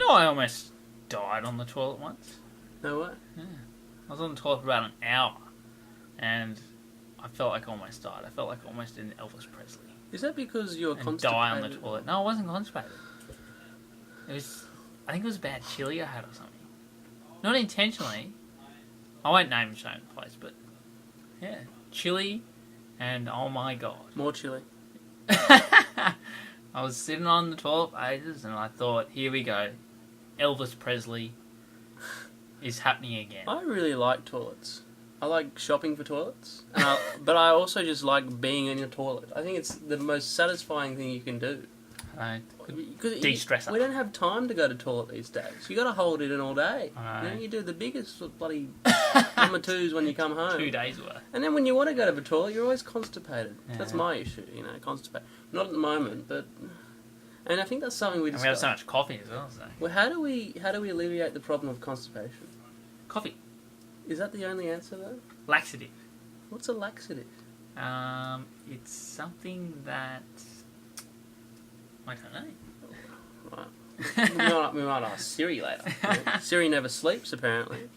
know I almost died on the toilet once? No way. Yeah. I was on the toilet for about an hour, and I felt like I almost died. I felt like I almost did an Elvis Presley. Is that because you're and constipated? Die on the toilet. No, I wasn't constipated. It was... I think it was bad chili I had or something. Not intentionally. I won't name the place, but... Yeah. Chili, and oh my god. More chili. I was sitting on the toilet for ages, and I thought, here we go. Elvis Presley is happening again. I really like toilets. I like shopping for toilets, but I also just like being in a toilet. I think it's the most satisfying thing you can do. De-stressor. We don't have time to go to toilet these days. You got to hold it in all day. I know. You do the biggest bloody number twos when you come home. 2 days worth. And then when you want to go to the toilet, you're always constipated. Yeah. That's my issue, constipated. Not at the moment, but... And I think that's something we discussed. And we have so much coffee as well, so... Well, how do we alleviate the problem of constipation? Coffee. Is that the only answer, though? Laxative. What's a laxative? It's something that... I don't know. Right. we might ask Siri later. Siri never sleeps, apparently.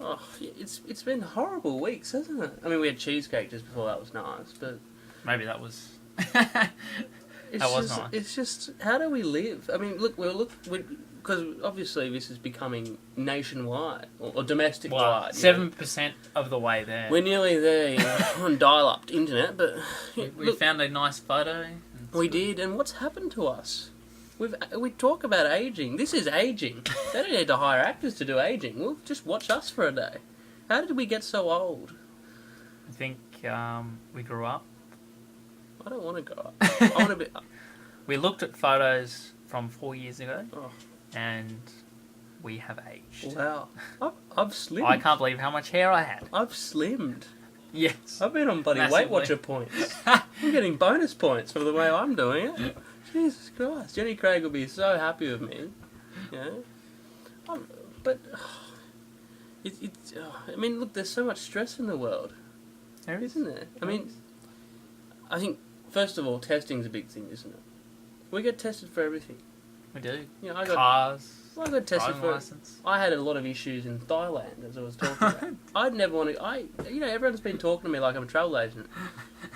Oh, it's been horrible weeks, hasn't it? I mean, we had cheesecake just before. That was nice, but... Maybe that was... nice. It's just, how do we live? I mean, because obviously this is becoming nationwide, or domestic-wide. 7% of the way there. We're nearly there, on dial-up internet, but... We found a nice photo. We did, and what's happened to us? We talk about aging. This is aging. They don't need to hire actors to do aging. We'll just watch us for a day. How did we get so old? I think we grew up. I don't want to grow up. I want to be... We looked at photos from 4 years ago, Oh. and we have aged. Wow. I've slimmed. I can't believe how much hair I had. I've slimmed. Yes. I've been on bloody Massively. Weight Watcher points. I'm getting bonus points for the way I'm doing it. Jesus Christ. Jenny Craig will be so happy with me. But... I mean, look, there's so much stress in the world. There Isn't there? I mean, I think, first of all, testing's a big thing, isn't it? We get tested for everything. We do. I Cars. got tested driving for... license. I had a lot of issues in Thailand, as I was talking about. I'd never want to... everyone's been talking to me like I'm a travel agent.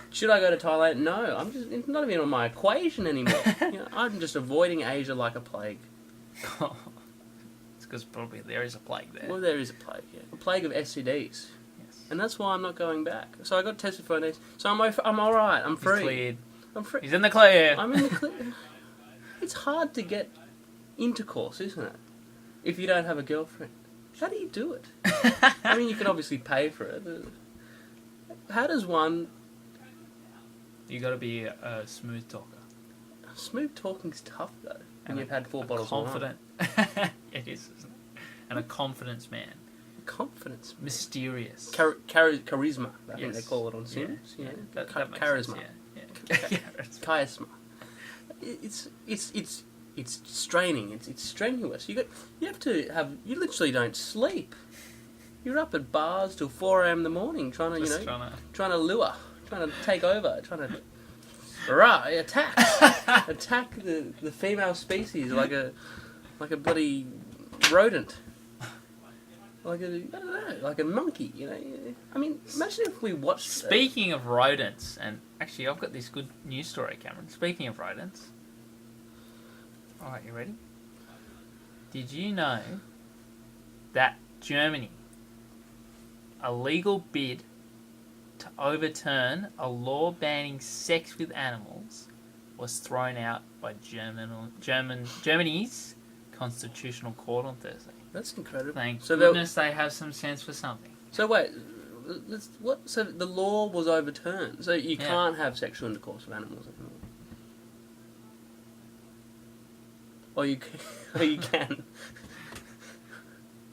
Should I go to Thailand? No, it's not even on my equation anymore. I'm just avoiding Asia like a plague. It's because probably there is a plague there. Well, there is a plague, yeah. A plague of STDs. Yes. And that's why I'm not going back. So I got tested for an... So I'm all right. I'm free. He's cleared. I'm free. He's in the clear. I'm in the clear. It's hard to get intercourse, isn't it? If you don't have a girlfriend. How do you do it? I mean, you can obviously pay for it. But how does one... You got to be a smooth talker. Smooth talking's tough, though. And you've had 4 bottles confident. It is, isn't it? And a confidence man. Confidence. Mysterious. Charisma, I think Yes. they call it on Sims. Yeah. That makes Charisma. sense, yeah. Charisma. It's straining. It's strenuous. You literally don't sleep. You're up at bars till 4 a.m. in the morning trying to lure, trying to take over, trying to attack the female species like a bloody rodent. I don't know, like a monkey, I mean, imagine if we watched... Speaking of rodents, and actually I've got this good news story, Cameron. Speaking of rodents... Alright, you ready? Did you know that Germany, a legal bid to overturn a law banning sex with animals, was thrown out by Germany's Constitutional Court on Thursday? That's incredible. Thank goodness they have some sense for something. So wait, what? So the law was overturned. So you can't have sexual intercourse with animals anymore. Or you can.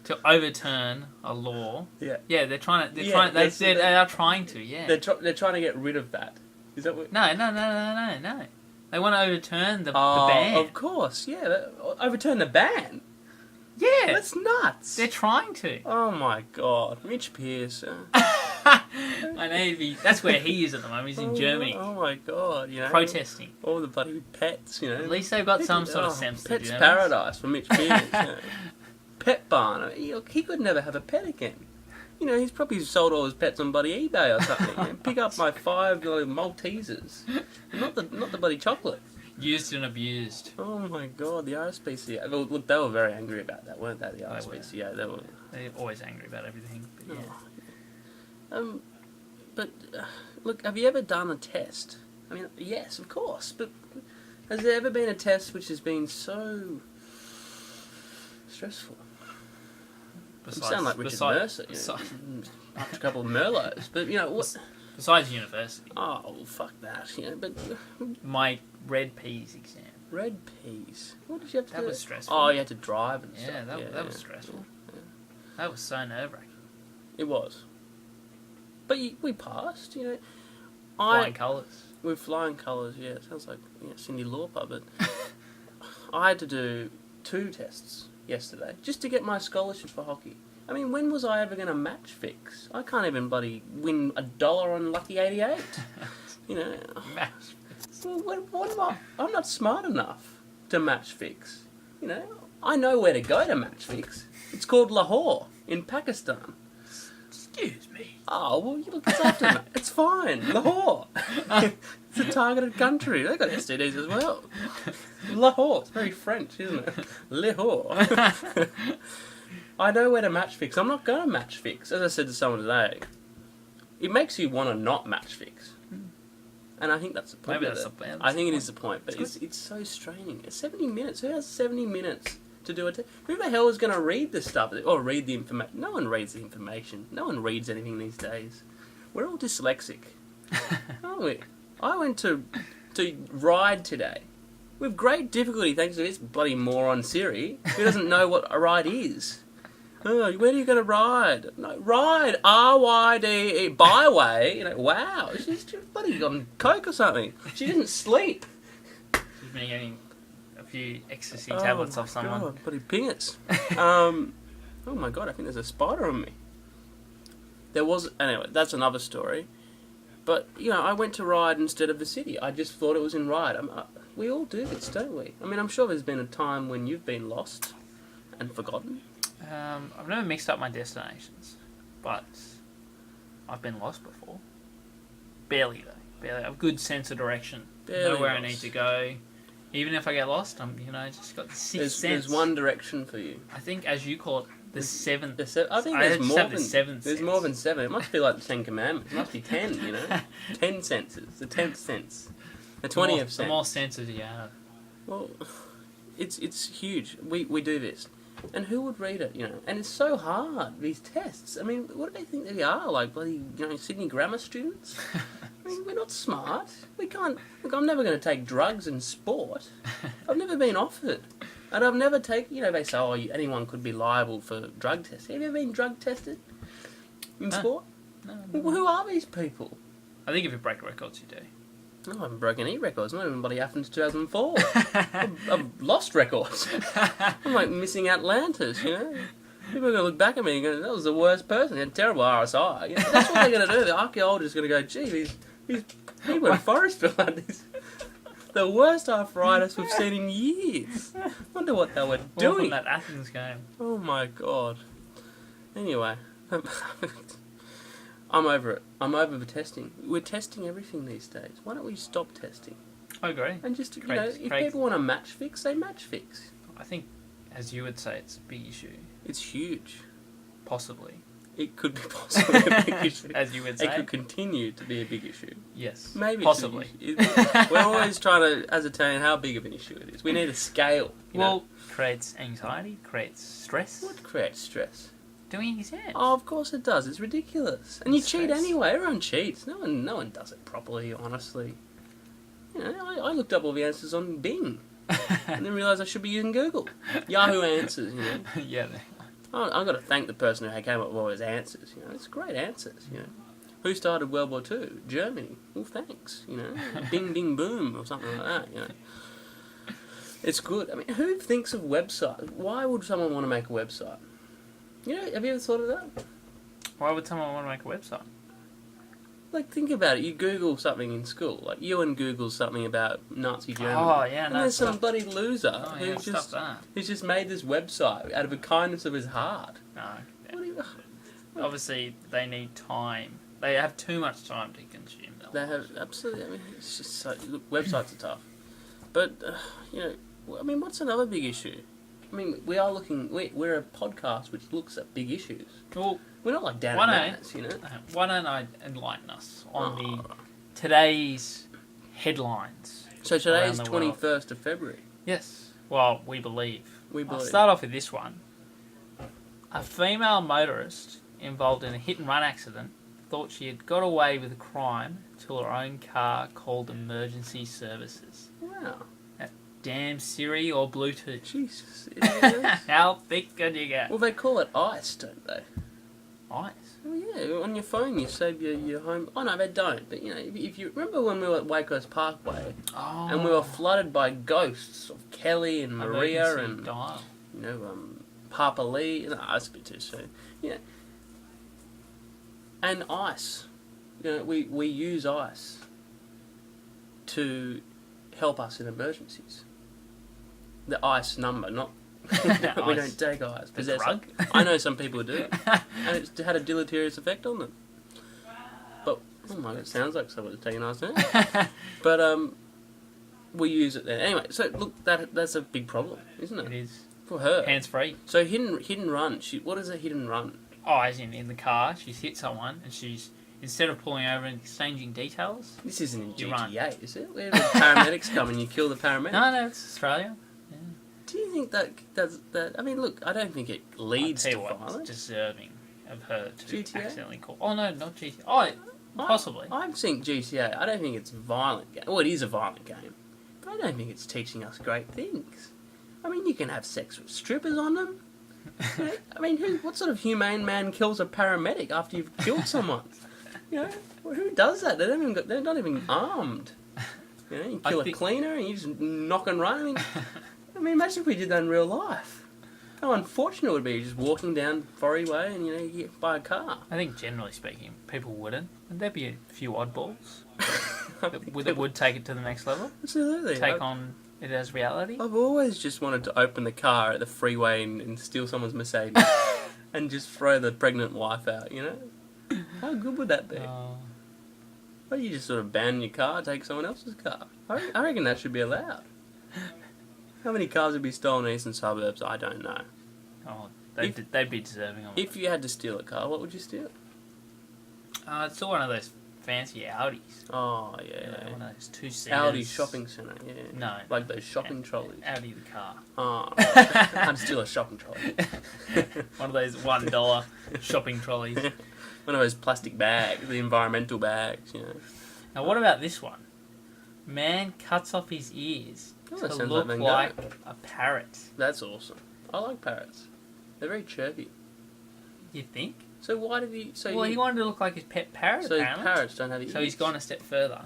To overturn a law. Yeah. Yeah, they are trying to. Yeah. They're trying to get rid of that. Is that what? No. They want to overturn the ban. Of course, yeah. Overturn the ban. Yeah. That's nuts. They're trying to. Oh my God, Mitch Pearce. I know that's where he is at the moment. He's in Germany. Oh my god, protesting. All the bloody pets, At least they've got some sort of sense. Pet's paradise for Mitch Pearce. Pet barn. He could never have a pet again. He's probably sold all his pets on bloody eBay or something. Pick up my 5 Maltesers, not the bloody chocolate. Used and abused. Oh my god, the RSPCA. Well, look, they were very angry about that, weren't they? The RSPCA. They're always angry about everything. But yeah. But look, have you ever done a test? I mean, yes, of course. But has there ever been a test which has been so stressful? You sound like Richard Mercer. After a couple of Merlots, but what? Besides university. Oh, well, fuck that. But my red peas exam. Red peas. What did you have to do? That was stressful. Oh, you had to drive and stuff. That was stressful. Yeah. That was so nerve-wracking. It was. But we passed. Flying colours. With flying colours. Yeah, it sounds like Cyndi Lauper. But I had to do 2 tests yesterday just to get my scholarship for hockey. I mean, when was I ever going to match fix? I can't even bloody win $1 on Lucky 88. Match fix. Well, what am I? I'm not smart enough to match fix. I know where to go to match fix. It's called Lahore in Pakistan. Excuse me. Oh, well, you look after me. It's fine. Lahore. It's a targeted country. They've got STDs as well. Lahore. It's very French, isn't it? Lahore. I know where to match fix. I'm not going to match fix. As I said to someone today, it makes you want to not match fix. And I think that's the point. Maybe that's the plan. I think it is the point. But it's so straining. It's 70 minutes. Who has 70 minutes to do it? Who the hell is going to read this stuff or read the information? No one reads the information. No one reads anything these days. We're all dyslexic, aren't we? I went to ride today with great difficulty thanks to this bloody moron Siri who doesn't know what a ride is. Oh, where are you going to ride? No, ride. R-Y-D-E. Byway. Wow. She's bloody on coke or something. She didn't sleep. She's been getting a few ecstasy tablets off someone. God, bloody pingers. Oh my god, I think there's a spider on me. Anyway, that's another story. But, I went to ride instead of the city. I just thought it was in ride. We all do this, don't we? I mean, I'm sure there's been a time when you've been lost and forgotten. I've never mixed up my destinations, but I've been lost before. Barely, though. Barely. I have a good sense of direction. Know where I need to go. Even if I get lost, I'm, just got the sixth sense. There's one direction for you. I think, as you call it, the seventh. I think there's more than seventh. There's more than 7. It must be like the 10 Commandments. It must be 10. 10 senses. The 10th sense. The 20th sense. The more senses you have. Well, it's huge. We do this. And who would read it, And it's so hard, these tests. I mean, what do they think they are? Like bloody, Sydney grammar students? I mean, we're not smart. We can't... Look, I'm never going to take drugs in sport. I've never been offered. And I've never taken... they say, anyone could be liable for drug testing. Have you ever been drug tested in sport? No. Well, who are these people? I think if you break records, you do. No, I haven't broken any records. Not even bloody Athens 2004. I've lost records. I'm like missing Atlantis, People are going to look back at me and go, that was the worst person. He had terrible RSI. That's what they're going to do. The archaeologists are going to go, gee, these people in Forestville had the worst arthritis we've seen in years. Wonder what they were doing. From that Athens game. Oh my god. Anyway. I'm over it. I'm over the testing. We're testing everything these days. Why don't we stop testing? I agree. And just, if people want to match fix, they match fix. I think, as you would say, it's a big issue. It's huge. Possibly. It could be possibly a big issue. As you would say. It could continue to be a big issue. Yes. Maybe. Possibly. We're always trying to ascertain how big of an issue it is. We need a scale. Creates anxiety, creates stress. What creates stress? Doing exams. Oh, of course it does. It's ridiculous. And you cheat Stress. anyway. Everyone cheats. No one does it properly, honestly. I looked up all the answers on Bing. And then realised I should be using Google. Yahoo Answers, Yeah. I've got to thank the person who came up with all those answers. It's great answers, Who started World War II? Germany. Well, thanks, Bing, ding, boom, or something like that, It's good. I mean, who thinks of websites? Why would someone want to make a website? Have you ever thought of that? Why would someone want to make a website? Like, think about it. You Google something in school. Like, Ewan Googles something about Nazi Germany. Oh, yeah, and no, there's some bloody loser who's just made this website out of the kindness of his heart. No. What do you... Obviously, they need time. They have too much time to consume them. They have, absolutely. I mean, it's just so... Look, websites are tough. But, you know, I mean, what's another big issue? I mean, we are looking... We're a podcast which looks at big issues. Well, we're not like Dan and Matt's, you know? Why don't I enlighten us on today's headlines? So today is 21st of February. Yes. Well, we believe. I'll start off with this one. A female motorist involved in a hit-and-run accident thought she had got away with a crime until her own car called emergency services. Wow. Damn Siri or Bluetooth. Jesus. How thick could you get? Well, they call it ice, don't they? Ice? Oh, yeah. On your phone, you save your home... Oh, no, they don't. But, you know, if you remember when we were at Waco's Parkway and we were flooded by ghosts of Kelly and Maria and, dial. You know, Papa Lee... No, that's a bit too soon. Yeah. And ice. You know, we use ice to help us in emergencies. The ice number, not... we don't take ice. The drug? I know some people do. And it's had a deleterious effect on them. But, oh my God, it sounds like someone's taking ice now. But, we use it there. Anyway, so look, that's a big problem, isn't it? It is. For her. Hands free. So hit and run. What is a hit and run? Oh, as in the car, she's hit someone and she's... Instead of pulling over and exchanging details... This isn't in GTA, is it? Where the paramedics come and you kill the paramedics? No, it's Australia. Yeah. Do you think that... I mean, look, I don't think it leads to violence. It's deserving of her to GTA? accidentally call... Oh, no, not GTA. Oh, possibly. I'm saying GTA. I don't think it's a violent game. Well, it is a violent game. But I don't think it's teaching us great things. I mean, you can have sex with strippers on them. I mean, what sort of humane man kills a paramedic after you've killed someone? You know, who does that? They're not even armed. You know, you kill a cleaner and you just knock and run. I mean, imagine if we did that in real life. How unfortunate it would be just walking down Forey Way and, you know, you get by a car. I think generally speaking, people wouldn't. And there'd be a few oddballs that would take it to the next level. Absolutely. Take on it as reality. I've always just wanted to open the car at the freeway and steal someone's Mercedes and just throw the pregnant wife out, you know? How good would that be? Why don't you just sort of ban your car, take someone else's car? I reckon that should be allowed. How many cars would be stolen in eastern suburbs? I don't know. Oh, they'd be deserving of it. If you had to steal a car, what would you steal? It's still one of those fancy Audis. Oh, yeah. One of those two-seaters. Audi shopping centre, yeah. No. Like those shopping trolleys. Audi the car. Oh, I'd steal a shopping trolley. One of those $1 shopping trolleys. One of those plastic bags, the environmental bags, you know. Now, what about this one? Man cuts off his ears to look like a parrot. That's awesome. I like parrots. They're very chirpy. You think? So why did he... he wanted to look like his pet parrot, apparently. Parrots don't have ears. So he's gone a step further.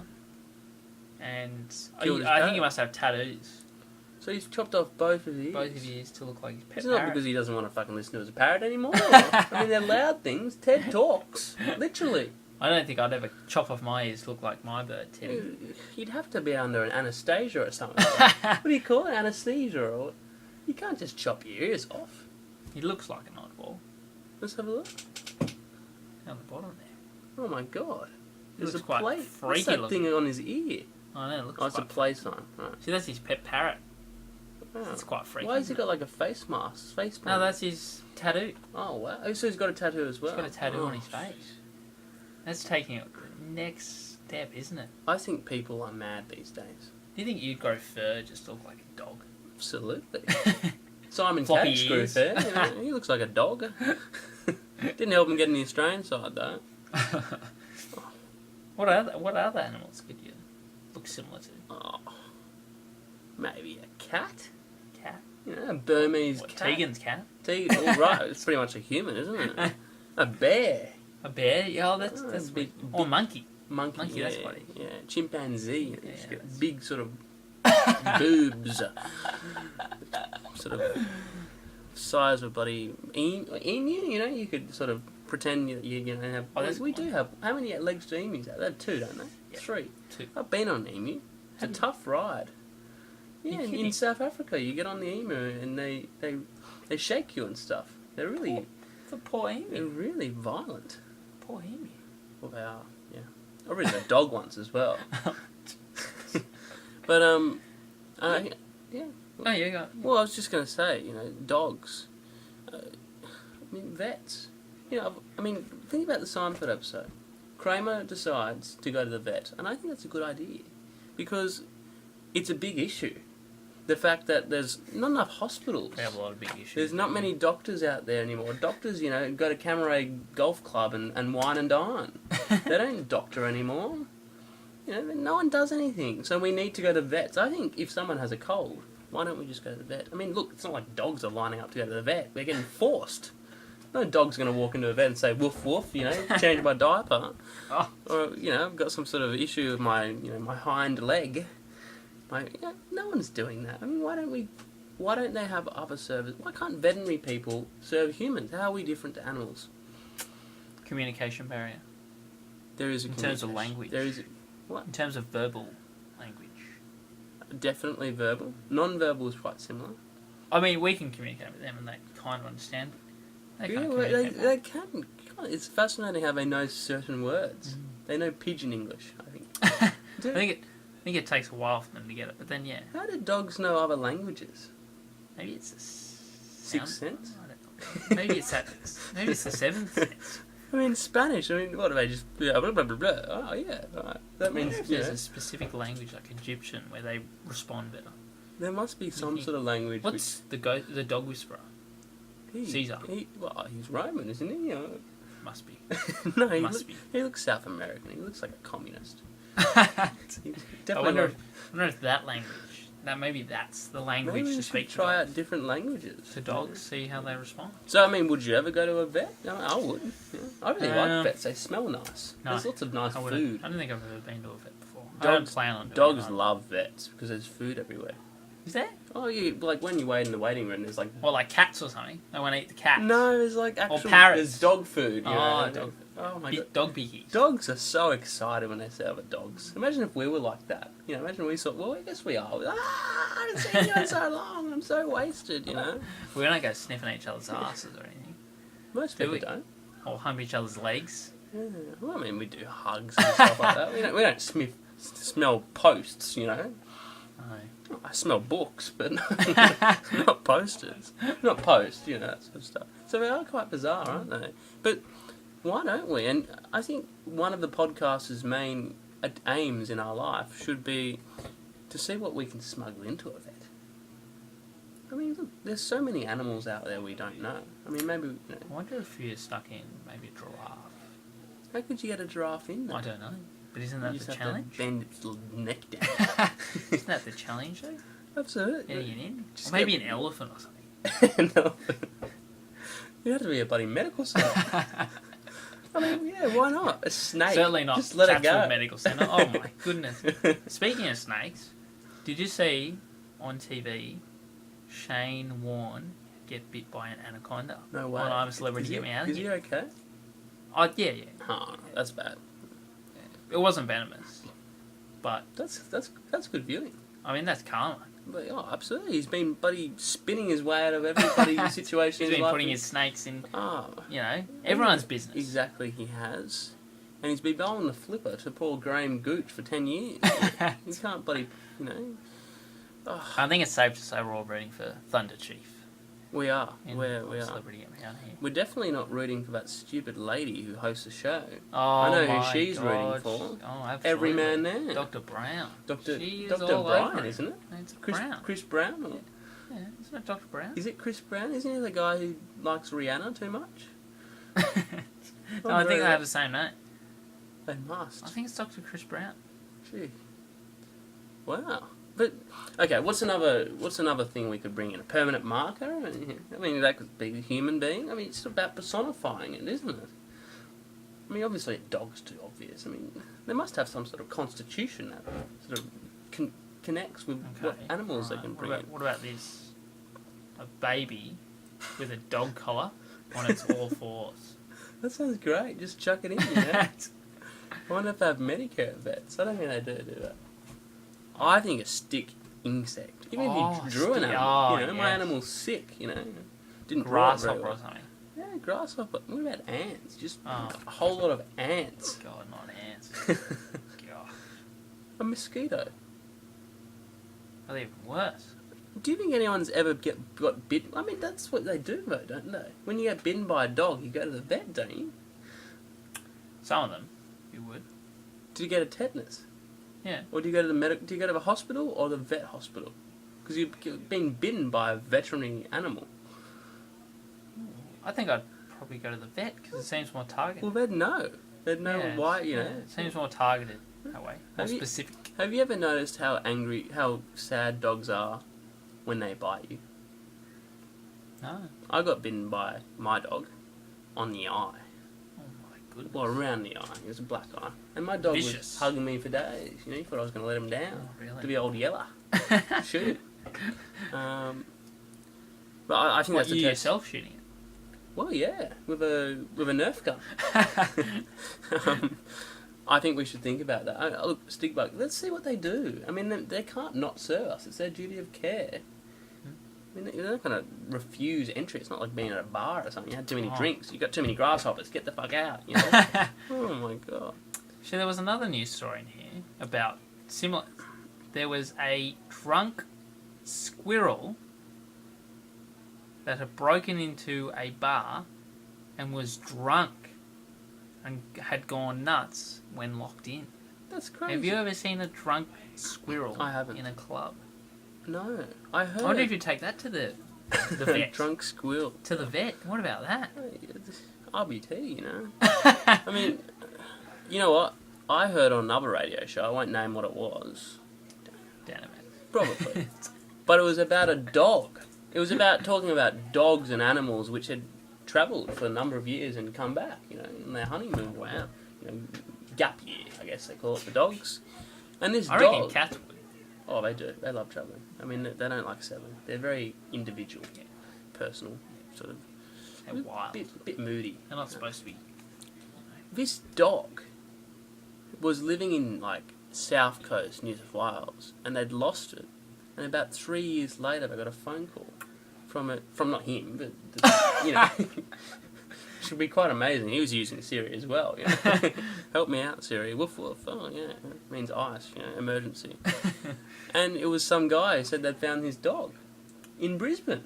And I think he must have tattoos. So he's chopped off both of his ears? Both of his ears to look like his pet parrot. It's not because he doesn't want to fucking listen to his parrot anymore. I mean, they're loud things. Ted talks. Literally. I don't think I'd ever chop off my ears to look like my bird, Teddy. You'd have to be under an anaesthesia or something. What do you call it? Anaesthesia or... You can't just chop your ears off. He looks like an oddball. Let's have a look. Down the bottom there. Oh my God. There's a quite plate. What's that thing on his ear? I know, it looks it's a play sign. Right. See, that's his pet parrot. Wow. It's quite freaky. Why has he got like a face mask? Face mask? No, that's his tattoo. Oh, wow. Oh, so he's got a tattoo as well. He's got a tattoo on his face. That's taking it to the next step, isn't it? I think people are mad these days. Do you think you'd grow fur just to look like a dog? Absolutely. Simon Caddick's grew fur. You know, he looks like a dog. Didn't help him get in the Australian side, though. What other animals could you look similar to? Oh, maybe a cat? Cat? You know, a Burmese cat. Tegan's cat? All right, it's pretty much a human, isn't it? A bear. A bear? Yeah, that's big. Or a monkey. Monkey, yeah, that's funny. Yeah, chimpanzee. Yeah, It's got big sort of boobs. Sort of size of a bloody emu, you know, you could sort of pretend you know have. Oh, we do have. How many legs do emus have? They have 2, don't they? Yeah. 3. 2. I've been on an emu. It's a tough ride. Yeah, in South Africa, you get on the emu and they shake you and stuff. They're really. The poor emu. They're really violent. Poor emu. Well, they are. Yeah. I've ridden a dog once as well. But yeah. Oh, yeah, go. Well, I was just going to say, you know, dogs. I mean, vets. You know, I mean, think about the Seinfeld episode. Kramer decides to go to the vet, and I think that's a good idea because it's a big issue. The fact that there's not enough hospitals. We have a lot of big issues. There's not many doctors out there anymore. Doctors, you know, go to Camaray Golf Club and wine and dine. They don't doctor anymore. You know, no one does anything. So we need to go to vets. I think if someone has a cold, why don't we just go to the vet? I mean, look, it's not like dogs are lining up to go to the vet. We're getting forced. No dog's going to walk into a vet and say, woof, woof, you know, change my diaper. Oh. Or, you know, I've got some sort of issue with my, you know, my hind leg. No one's doing that. I mean, why don't they have other services? Why can't veterinary people serve humans? How are we different to animals? Communication barrier. There is a in terms of language. There is what? In terms of verbal language. Definitely verbal. Non-verbal is quite similar. I mean, we can communicate with them and they kind of understand. They can't they can. It's fascinating how they know certain words. Mm. They know pidgin English, I think. I think it takes a while for them to get it, but then yeah. How do dogs know other languages? Maybe it's the Sixth sense. Maybe it's that. Maybe it's the seventh sense. I mean, Spanish. I mean, what do they just blah blah blah blah? Oh yeah, right. That means there's a specific language like Egyptian where they respond better. There must be some sort of language. What's the dog whisperer? Caesar. He's Roman, isn't he? Must be. No, he looks South American. He looks like a communist. I wonder if that language. Maybe that's the language to speak. Try out different languages to dogs, see how they respond. So, I mean, would you ever go to a vet? I would. Yeah. I really like vets. They smell nice. No, there's lots of nice food. I don't think I've ever been to a vet before. Dogs, I don't plan on doing Dogs love vets because there's food everywhere. Is there? Oh, yeah. Like when you wait in the waiting room, there's like... Well, like cats or something. They want to eat the cats. No, there's like actual... Or parrots. There's dog food. You know? Dog food. Oh my god. Dog biggies. Dogs are so excited when they see other dogs. Imagine if we were like that. You know, imagine we thought, well, I guess we are. I haven't seen you in so long. I'm so wasted, you know. We don't go sniffing each other's asses or anything. Most people don't. Or hump each other's legs. Yeah. Well, I mean, we do hugs and stuff like that. We don't smell posts, you know. No. I smell books, but not posters. Not posts, you know, that sort of stuff. So they are quite bizarre, aren't they? But why don't we? And I think one of the podcast's main aims in our life should be to see what we can smuggle into a vet. I mean, look, there's so many animals out there we don't know. I mean, maybe... You know, I wonder if you're stuck in maybe a giraffe. How could you get a giraffe in there? I don't know. But isn't that the challenge? To bend its little neck down. Isn't that the challenge, though? Absolutely. Getting it in? Or maybe an elephant or something. An elephant. You have to be a bloody medical centre. I mean, yeah, why not? A snake. Certainly not. Just let it go. Medical Centre. Oh my goodness. Speaking of snakes, did you see on TV Shane Warne get bit by an anaconda? No way. On I'm a Celebrity, Get Me Out of Here. Is he okay? Oh, yeah. Oh, that's bad. It wasn't venomous, but that's good viewing. I mean, that's karma. But, oh, absolutely. He's been bloody spinning his way out of every bloody situation. He's been putting his snakes in, you know, everyone's business. Exactly, he has. And he's been bowling the flipper to poor Graham Gooch for 10 years. He can't bloody, you know. Oh. I think it's safe to say we're all rooting for Thunder Chief. We are. We are. Celebrity Get Me Out of Here. We're definitely not rooting for that stupid lady who hosts the show. Oh, I know who she's rooting for. Oh, absolutely. Every man there. Dr. Brown. Dr. All Brian, isn't it? It's Brown. Chris Brown? Or? Yeah, isn't it Dr. Brown? Is it Chris Brown? Isn't he the guy who likes Rihanna too much? No, I think they have the same name. They must. I think it's Dr. Chris Brown. Gee. Wow. But okay, what's another thing we could bring in? A permanent marker? I mean, that could be a human being. I mean, it's about personifying it, isn't it? I mean, obviously, a dog's too obvious. I mean, they must have some sort of constitution that sort of connects with what animals they can bring in. What about this? A baby with a dog collar on its all fours. That sounds great. Just chuck it in, you know? I wonder if they have Medicare vets. I don't think they do that. I think a stick insect. Even if you drew an animal, you know, my animal's sick, you know. Didn't grasshopper or something. Yeah, grasshopper. What about ants? Just a whole lot of ants. God, not ants. God. A mosquito. Are they even worse? Do you think anyone's ever got bitten? I mean, that's what they do, though, don't they? When you get bitten by a dog, you go to the vet, don't you? Some of them, you would. Do you get a tetanus? Yeah. Or do you go to the Do you go to the hospital or the vet hospital? Because you've been bitten by a veterinary animal. I think I'd probably go to the vet because it seems more targeted. Well, they'd know. They'd know why, you know. It seems more targeted that way. More specific. Have you ever noticed how sad dogs are when they bite you? No. I got bitten by my dog on the eye. Oh my goodness. Well, around the eye. It was a black eye. And my dog was hugging me for days. You know, you thought I was going to let him down. Oh, really? To be old Yeller. Shoot. But I think that's the test. yourself shooting it? Well, yeah, with a Nerf gun. I think we should think about that. Look, stick bug. Let's see what they do. I mean, they can't not serve us. It's their duty of care. I mean, they're not going to refuse entry. It's not like being at a bar or something. You had too many drinks. You got too many grasshoppers. Get the fuck out. You know? Oh my god. So there was another news story in here about similar. There was a drunk squirrel that had broken into a bar and was drunk and had gone nuts when locked in. That's crazy. Have you ever seen a drunk squirrel I haven't. in a club? No. I heard. I wonder if you take that to the vet. Drunk squirrel. To the vet. What about that? RBT, you know. I mean, you know what? I heard on another radio show, I won't name what it was. Damn it. Probably. But it was about a dog. It was about talking about dogs and animals which had travelled for a number of years and come back, you know, in their honeymoon. Wow. You know, gap year, I guess they call it for dogs. And this I dog... reckon cats would. Oh, they do. They love travelling. I mean, they don't like settling. They're very individual, personal, sort of... They're wild. Bit moody. They're not supposed to be... This dog was living in, like, South Coast, New South Wales, and they'd lost it. And about 3 years later, they got a phone call from not him, but, you know, should be quite amazing. He was using Siri as well, you know. Help me out, Siri. Woof woof. Oh, yeah, it means ice, you know, emergency. And it was some guy who said they'd found his dog in Brisbane.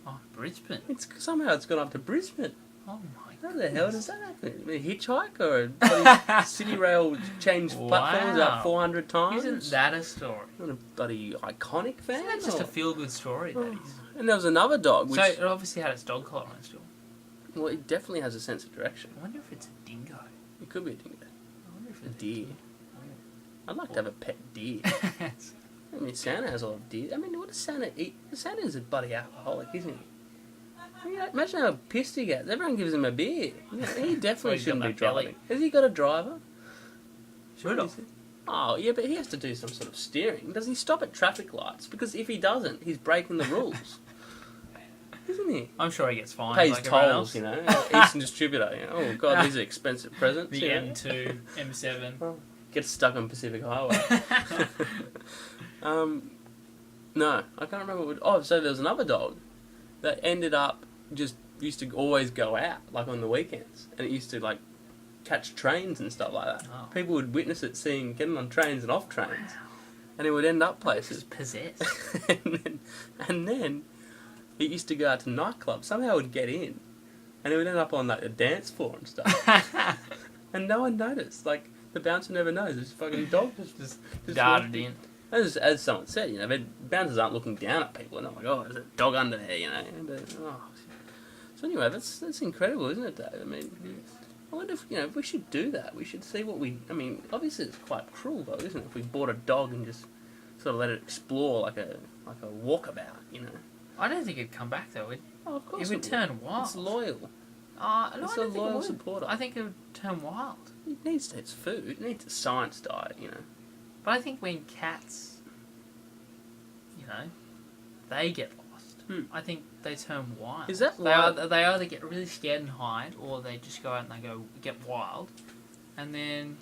Oh, Brisbane? Somehow it's gone up to Brisbane. Oh my god. How the hell does that happen? A hitchhike or a bloody City Rail changed platforms about 400 times? Isn't that a story? Not a bloody iconic fan? Isn't that just a feel-good story, that is? And there was another dog which... So it obviously had its dog collar on still. Well, it definitely has a sense of direction. I wonder if it's a dingo. It could be a dingo. I wonder if A it's deer. I'd like to have a pet deer. I mean, Santa has a lot of deer. I mean, what does Santa eat? Santa's a bloody alcoholic, isn't he? I mean, imagine how pissed he gets. Everyone gives him a beer. Yeah, he definitely shouldn't be driving. Has he got a driver? Rudolph. Oh, yeah, but he has to do some sort of steering. Does he stop at traffic lights? Because if he doesn't, he's breaking the rules. Isn't he? I'm sure he gets fined. Pays like tolls, you know. Eastern distributor, you know. Oh, God, these are expensive presents. The M2, M7. Oh, gets stuck on Pacific Highway. No, I can't remember. So there was another dog that ended up used to always go out, like on the weekends. And it used to, like, catch trains and stuff like that. Oh. People would witness it getting on trains and off trains. Wow. And it would end up places. Possessed. and then it used to go out to nightclubs. Somehow it would get in. And it would end up on, like, a dance floor and stuff. And no one noticed. Like, the bouncer never knows. This fucking dog just darted in. As someone said, you know, bouncers aren't looking down at people. They're not like, oh, there's a dog under there, you know. But, So anyway, that's incredible, isn't it, Dave? I mean, I wonder if, if we should do that. We should see what I mean, obviously it's quite cruel, though, isn't it? If we bought a dog and just sort of let it explore like a walkabout, you know. I don't think it'd come back, though. Of course it would turn wild. It's loyal. No, it's a loyal supporter. I think it would turn wild. It needs its food. It needs a science diet, you know. But I think when cats, they get lost. I think they turn wild. Is that they either get really scared and hide, or they just go out and they go get wild, and then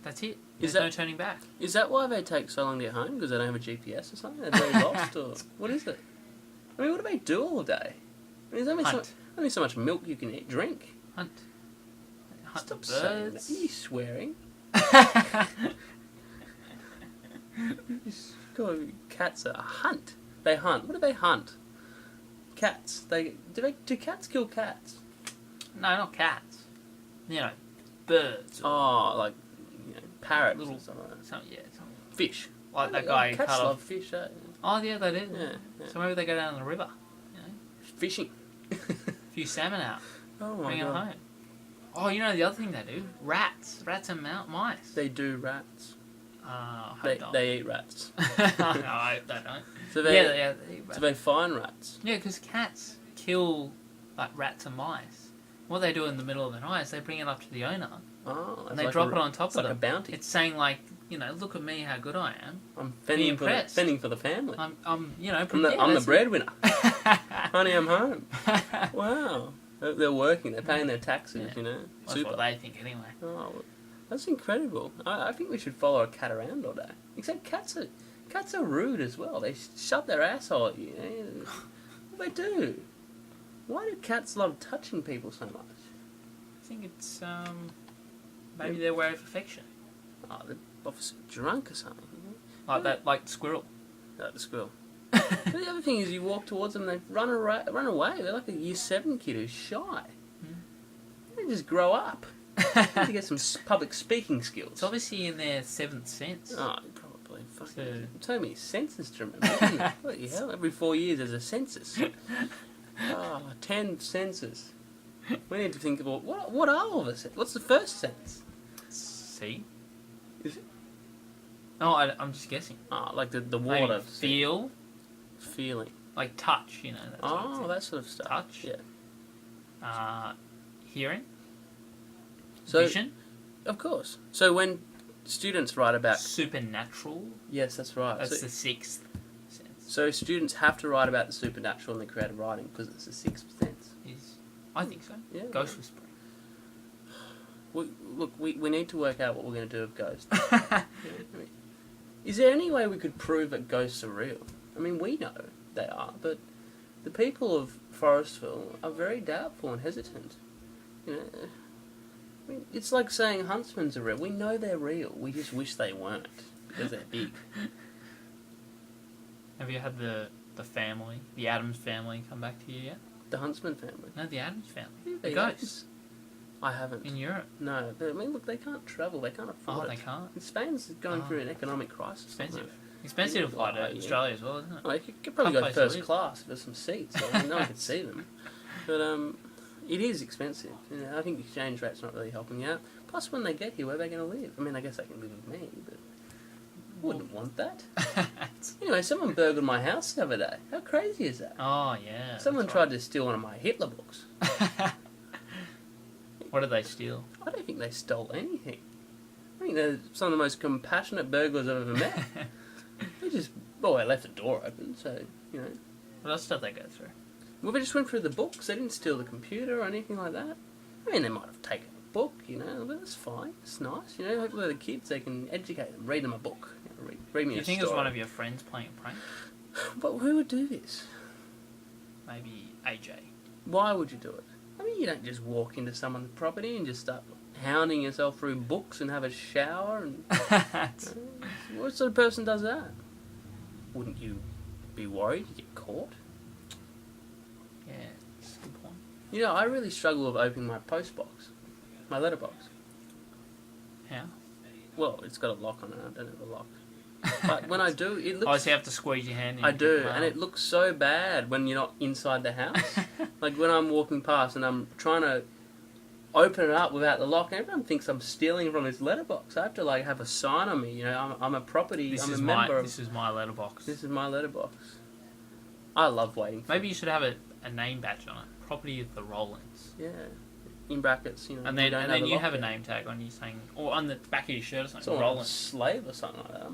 that's it. There's no turning back. Is that why they take so long to get home? Because they don't have a GPS or something? They're very lost, or what is it? I mean, what do they do all day? I mean, there's only so much milk you can drink. Hunt Stop the saying birds. that. Are you swearing? Cats are hunt. They hunt. What do they hunt? Cats. Do cats kill cats? No, not cats. You know, birds. Oh, like parrots Little, or something like that. Something. Fish. Like that guy Cats cut love off. fish, eh? Oh yeah, they do. Yeah. So maybe they go down the river. You know, Fishing. a few salmon out, Oh my bring them god. home. Oh, you know the other thing they do? Rats and mice. They do rats. I hope not. They eat rats. No, I hope they don't. So They eat rats. Do they find rats? Yeah, because cats kill like rats and mice. What they do in the middle of the night is they bring it up to the owner Oh, and they drop it on top of like them. a bounty. It's saying like, look at me, how good I am. I'm fending for the family. I'm I'm that's the it. breadwinner. Honey, I'm home. Wow. They're working. They're paying their taxes. Yeah. That's what they think anyway. Oh, that's incredible. I think we should follow a cat around all day. Except cats are rude as well. They shove their asshole at you. What do they do? Why do cats love touching people so much? I think it's maybe their way of affection. Oh, they're obviously drunk or something. Like that, like squirrel. Like the squirrel. But the other thing is, you walk towards them, and they run away. They're like a Year 7 kid who's shy. They just grow up. They need to get some public speaking skills. It's obviously in their seventh sense. Oh, probably. Fucking. So- So many senses to remember, isn't it? Bloody hell, every 4 years there's a census. 10 senses. We need to think about what are all of us? What's the first sense? See? Is it? Oh, I'm just guessing. Oh, like the Maybe water. feel, Feeling. like touch. That sort of thing. That sort of stuff. Touch. Yeah. Hearing. So, Vision. of course. So when students write about... Supernatural. Yes, that's right. That's the sixth sense. So students have to write about the supernatural in the creative writing because it's the sixth sense. I think so. Yeah. Ghost whispering. We need to work out what we're going to do with ghosts. Is there any way we could prove that ghosts are real? I mean, we know they are, but the people of Forestville are very doubtful and hesitant. I mean, it's like saying huntsmen are real. We know they're real. We just wish they weren't because they're big. Have you had the family, the Addams family, come back to you yet? The Huntsman family. No, the Addams family. Yeah, The they ghosts I haven't. in Europe. No, but I mean, look, they can't travel. They can't afford Oh, it. they can't. Spain's going through an economic crisis. Expensive. Expensive to fly to Yeah. Australia as well, isn't it? Well, you could probably Tough go place to first live. class if there's some seats. So no one could see them. But it is expensive. I think the exchange rate's not really helping you out. Plus, when they get here, where are they going to live? I mean, I guess they can live with me, but I wouldn't want that. Anyway, someone burgled my house the other day. How crazy is that? Oh, yeah. Someone tried to steal one of my Hitler books. What did they steal? I don't think they stole anything. I think they're some of the most compassionate burglars I've ever met. They left the door open, so, What else did they go through? Well, they just went through the books. They didn't steal the computer or anything like that. I mean, they might have taken a book, but that's fine. It's nice, Hopefully they're the kids, they can educate them, read them a book. Read me Do you a think it was story. one of your friends playing a prank? But who would do this? Maybe AJ. Why would you do it? I mean, you don't just walk into someone's property and just start hounding yourself through books and have a shower. And what sort of person does that? Wouldn't you be worried you get caught? Yeah, that's a good point. I really struggle with opening my post box, my letterbox. How? Well, it's got a lock on it. I don't have a lock. But when I do, it looks... Oh, so you have to squeeze your hand in. I do, Wow. and it looks so bad when you're not inside the house. Like when I'm walking past and I'm trying to open it up without the lock, and everyone thinks I'm stealing from his letterbox. I have to have a sign on me. I'm a property. I'm a member. This is my letterbox. This is my letterbox. I love waiting. Maybe you should have a name badge on it. Property of the Rollins. Yeah, in brackets. And then you have a name tag on you saying, or on the back of your shirt or something. It's a Rollins. slave or something like that.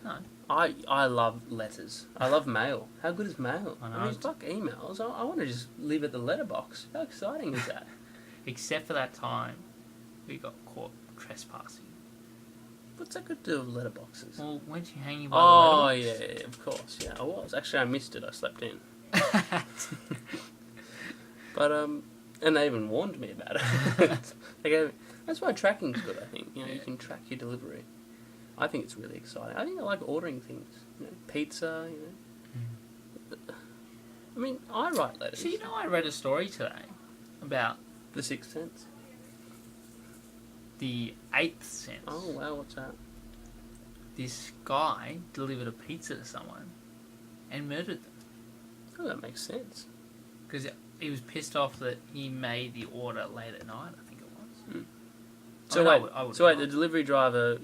No. I love letters. I love mail. How good is mail? I know. Fuck emails. I want to just live at the letterbox. How exciting is that? Except for that time we got caught trespassing. What's that got to do with letterboxes? Well, weren't you hanging by the letterbox? Yeah, of course. Yeah, I was. Actually, I missed it. I slept in. But, and they even warned me about it. That's why tracking's good, I think. You can track your delivery. I think it's really exciting. I think I like ordering things. Pizza, I mean, I write letters. So, I read a story today about... The Sixth Sense? The Eighth Sense. Oh, wow, what's that? This guy delivered a pizza to someone and murdered them. Oh, that makes sense. Because he was pissed off that he made the order late at night, I think it was. Mm. So wait, the delivery driver...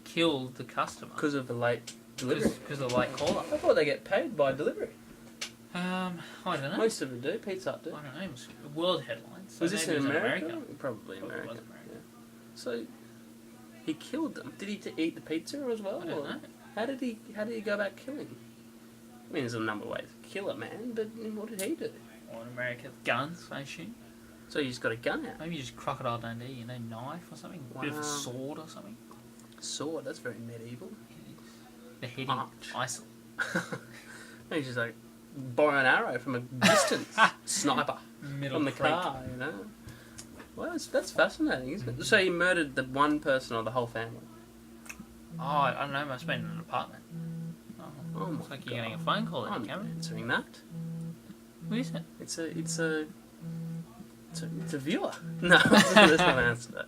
killed the customer. Because of the late delivery? Because of the late caller. I thought they get paid by delivery. I don't know. Most of them do. Pizza Hut do. I don't know. It was world headlines. So was this in America? America? Probably America. Yeah. So he killed them. Did he eat the pizza as well? I don't know. How did he go about killing? I mean, there's a number of ways to kill a man, but what did he do? Well, in America, guns, I assume. So you just got a gun out? Maybe just Crocodile Dundee, knife or something? Wow. A bit of a sword or something? Sword? That's very medieval. The heading ISIL. He's just like, borrow an arrow from a distance. Sniper. Middle from the creek. car, Well, that's fascinating, isn't it? So he murdered the one person or the whole family? Oh, I don't know. Must have been in an apartment. Oh my It's like you're getting a phone call there, I'm Cameron. answering that. Who is it? It's a viewer. No, that's not an answer to that.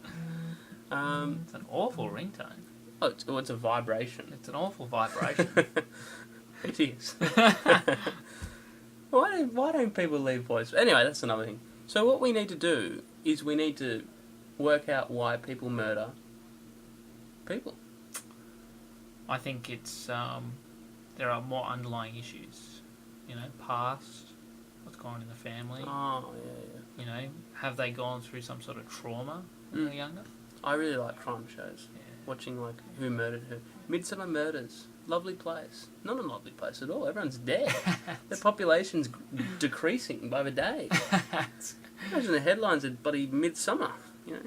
It's an awful ringtone. It's a vibration. It's an awful vibration. It is. Why don't people leave voice? Anyway, that's another thing. So what we need to do is we need to work out why people murder people. I think it's there are more underlying issues. Past, what's going on in the family. Oh, yeah. Have they gone through some sort of trauma when they're younger? I really like crime shows. Yeah. Watching, like, Who Murdered Who. Midsummer Murders. Lovely place. Not a lovely place at all. Everyone's dead. The population's decreasing by the day. Imagine the headlines of bloody Midsummer, What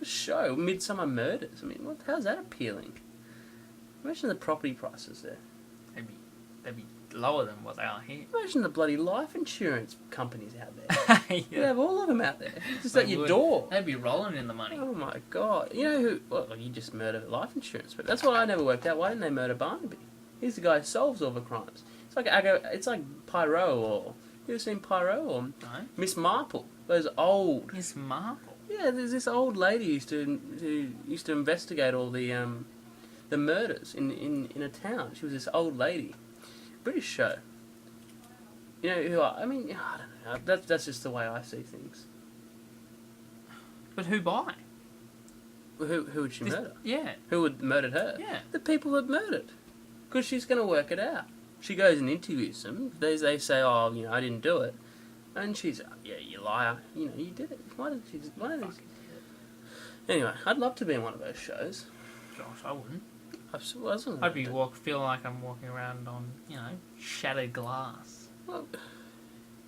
a show. Midsummer Murders. I mean, how's that appealing? Imagine the property prices there. They'd be lower than what they are here. Imagine the bloody life insurance companies out there. Yeah. You have all of them out there. Just at your door. They'd be rolling in the money. Oh my god. You know who... Well, you just murder life insurance. But that's what I never worked out. Why didn't they murder Barnaby? He's the guy who solves all the crimes. It's like Poirot or... You ever seen Poirot or... No? Miss Marple. Those old... Miss Marple? Yeah, there's this old lady who used to investigate all the murders in a town. She was this old lady. British show. I don't know. That's just the way I see things. But who by? Who would she murder? Yeah. Who would murdered her? Yeah. The people that murdered. Because she's going to work it out. She goes and interviews them. They say, oh, I didn't do it. And she's, yeah, you liar. You did it. Why did she... Anyway, I'd love to be in one of those shows. Gosh, I wouldn't. I'd be feel like I'm walking around on, shattered glass. Well,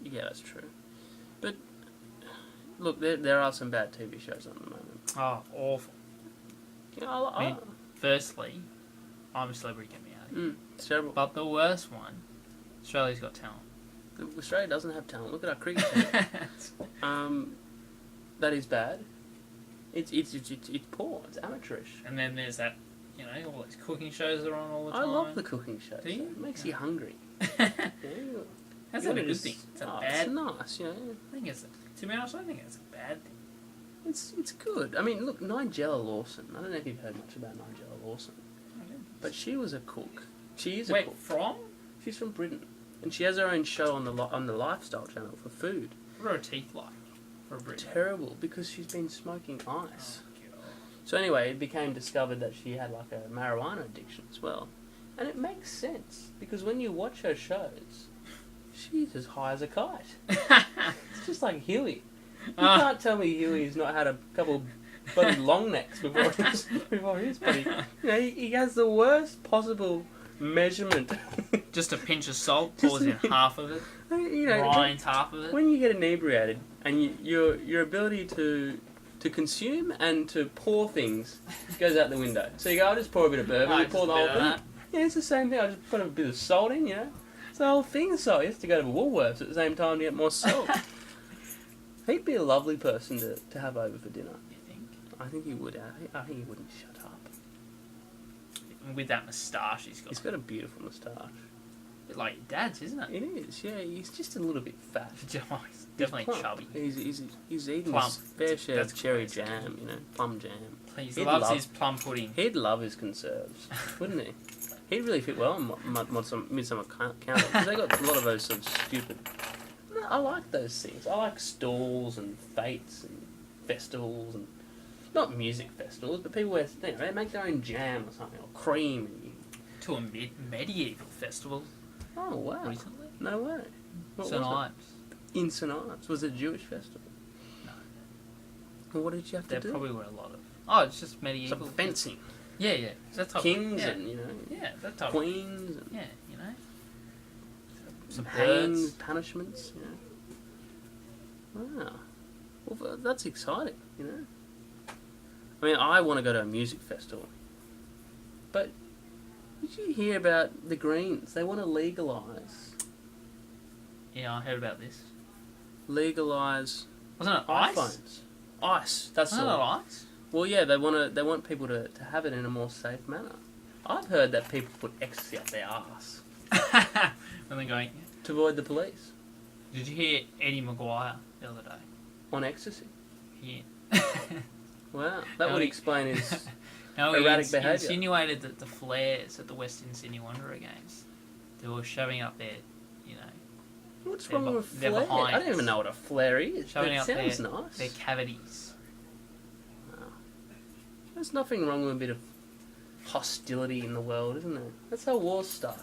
yeah, that's true. But, look, there are some bad TV shows on the moment. Oh, awful. Firstly, I'm a Celebrity, Get Me Out of Here. It's terrible. But the worst one, Australia's Got Talent. Australia doesn't have talent. Look at our cricket team. That is bad. It's poor. It's amateurish. And then there's that, all these cooking shows that are on all the time. I love the cooking shows. Do you? It makes you hungry. That's not a good thing. It's It's nice, I think to be honest, I think it's a bad thing. It's good. I mean, look, Nigella Lawson. I don't know if you've heard much about Nigella Lawson. But she was a cook. She is a cook. From? She's from Britain. And she has her own show on the Lifestyle Channel for food. What are her teeth like for Britain? Terrible, because she's been smoking ice. Oh, God. So anyway, it became discovered that she had like a marijuana addiction as well. And it makes sense, because when you watch her shows, she's as high as a kite. It's just like Huey. You can't tell me Huey's not had a couple bloody long necks before his bloody... he has the worst possible measurement. Just a pinch of salt, pours in half of it, You know, grinds half of it. when you get inebriated and your ability to consume and to pour things goes out the window. So you go, I'll just pour a bit of bourbon, you pour the whole thing. Yeah, it's the same thing. I just put a bit of salt in, you know. It's the whole thing of salt. You have to go to Woolworths at the same time to get more salt. He'd be a lovely person to have over for dinner. You think? I think he would. I think he wouldn't shut up. With that moustache he's got. He's got a beautiful moustache. Bit like your dad's, isn't it? It is, yeah. He's just a little bit fat. He's definitely plump. chubby. He's eating Plum. his fair share of That's cherry classic. jam, you know, plum jam. He loves his plum pudding. He'd love his conserves, wouldn't he? He'd really fit well in Midsummer County, because they got a lot of those sort of stupid... No, I like those things. I like stalls and fates and festivals and... Not music festivals, but people where they make their own jam or something, or cream. And To a medieval festival oh, wow. recently. No way. What St. was Ives. it? In St. Ives. Was it a Jewish festival? No. Well, what did you have to There do? probably were a lot of... Oh, it's just medieval. Some fencing. Yeah, yeah. That type Kings of, and, you know, yeah, that type queens of... and Yeah, you know. Some hangings, birds. punishments, you know. Wow. Well, that's exciting, you know. I mean, I want to go to a music festival. But did you hear about the Greens? They want to legalise Yeah, I heard about this. Wasn't Wasn't it ice? iPhones. Ice. That's Wasn't it all. ice? Well, yeah, they want people to have it in a more safe manner. I've heard that people put ecstasy up their arse And then going... to avoid the police Did you hear Eddie Maguire the other day? on ecstasy. Yeah. Wow, that No, would he- explain his No, erratic he behaviour. insinuated that the flares at the Western Sydney Wanderer games, they were shoving up their, you know, What's They're wrong with they're flare? I behinds. don't even know what a flare is. Shoving It up sounds their nice. cavities. Wow. There's nothing wrong with a bit of hostility in the world, isn't there? That's how wars start.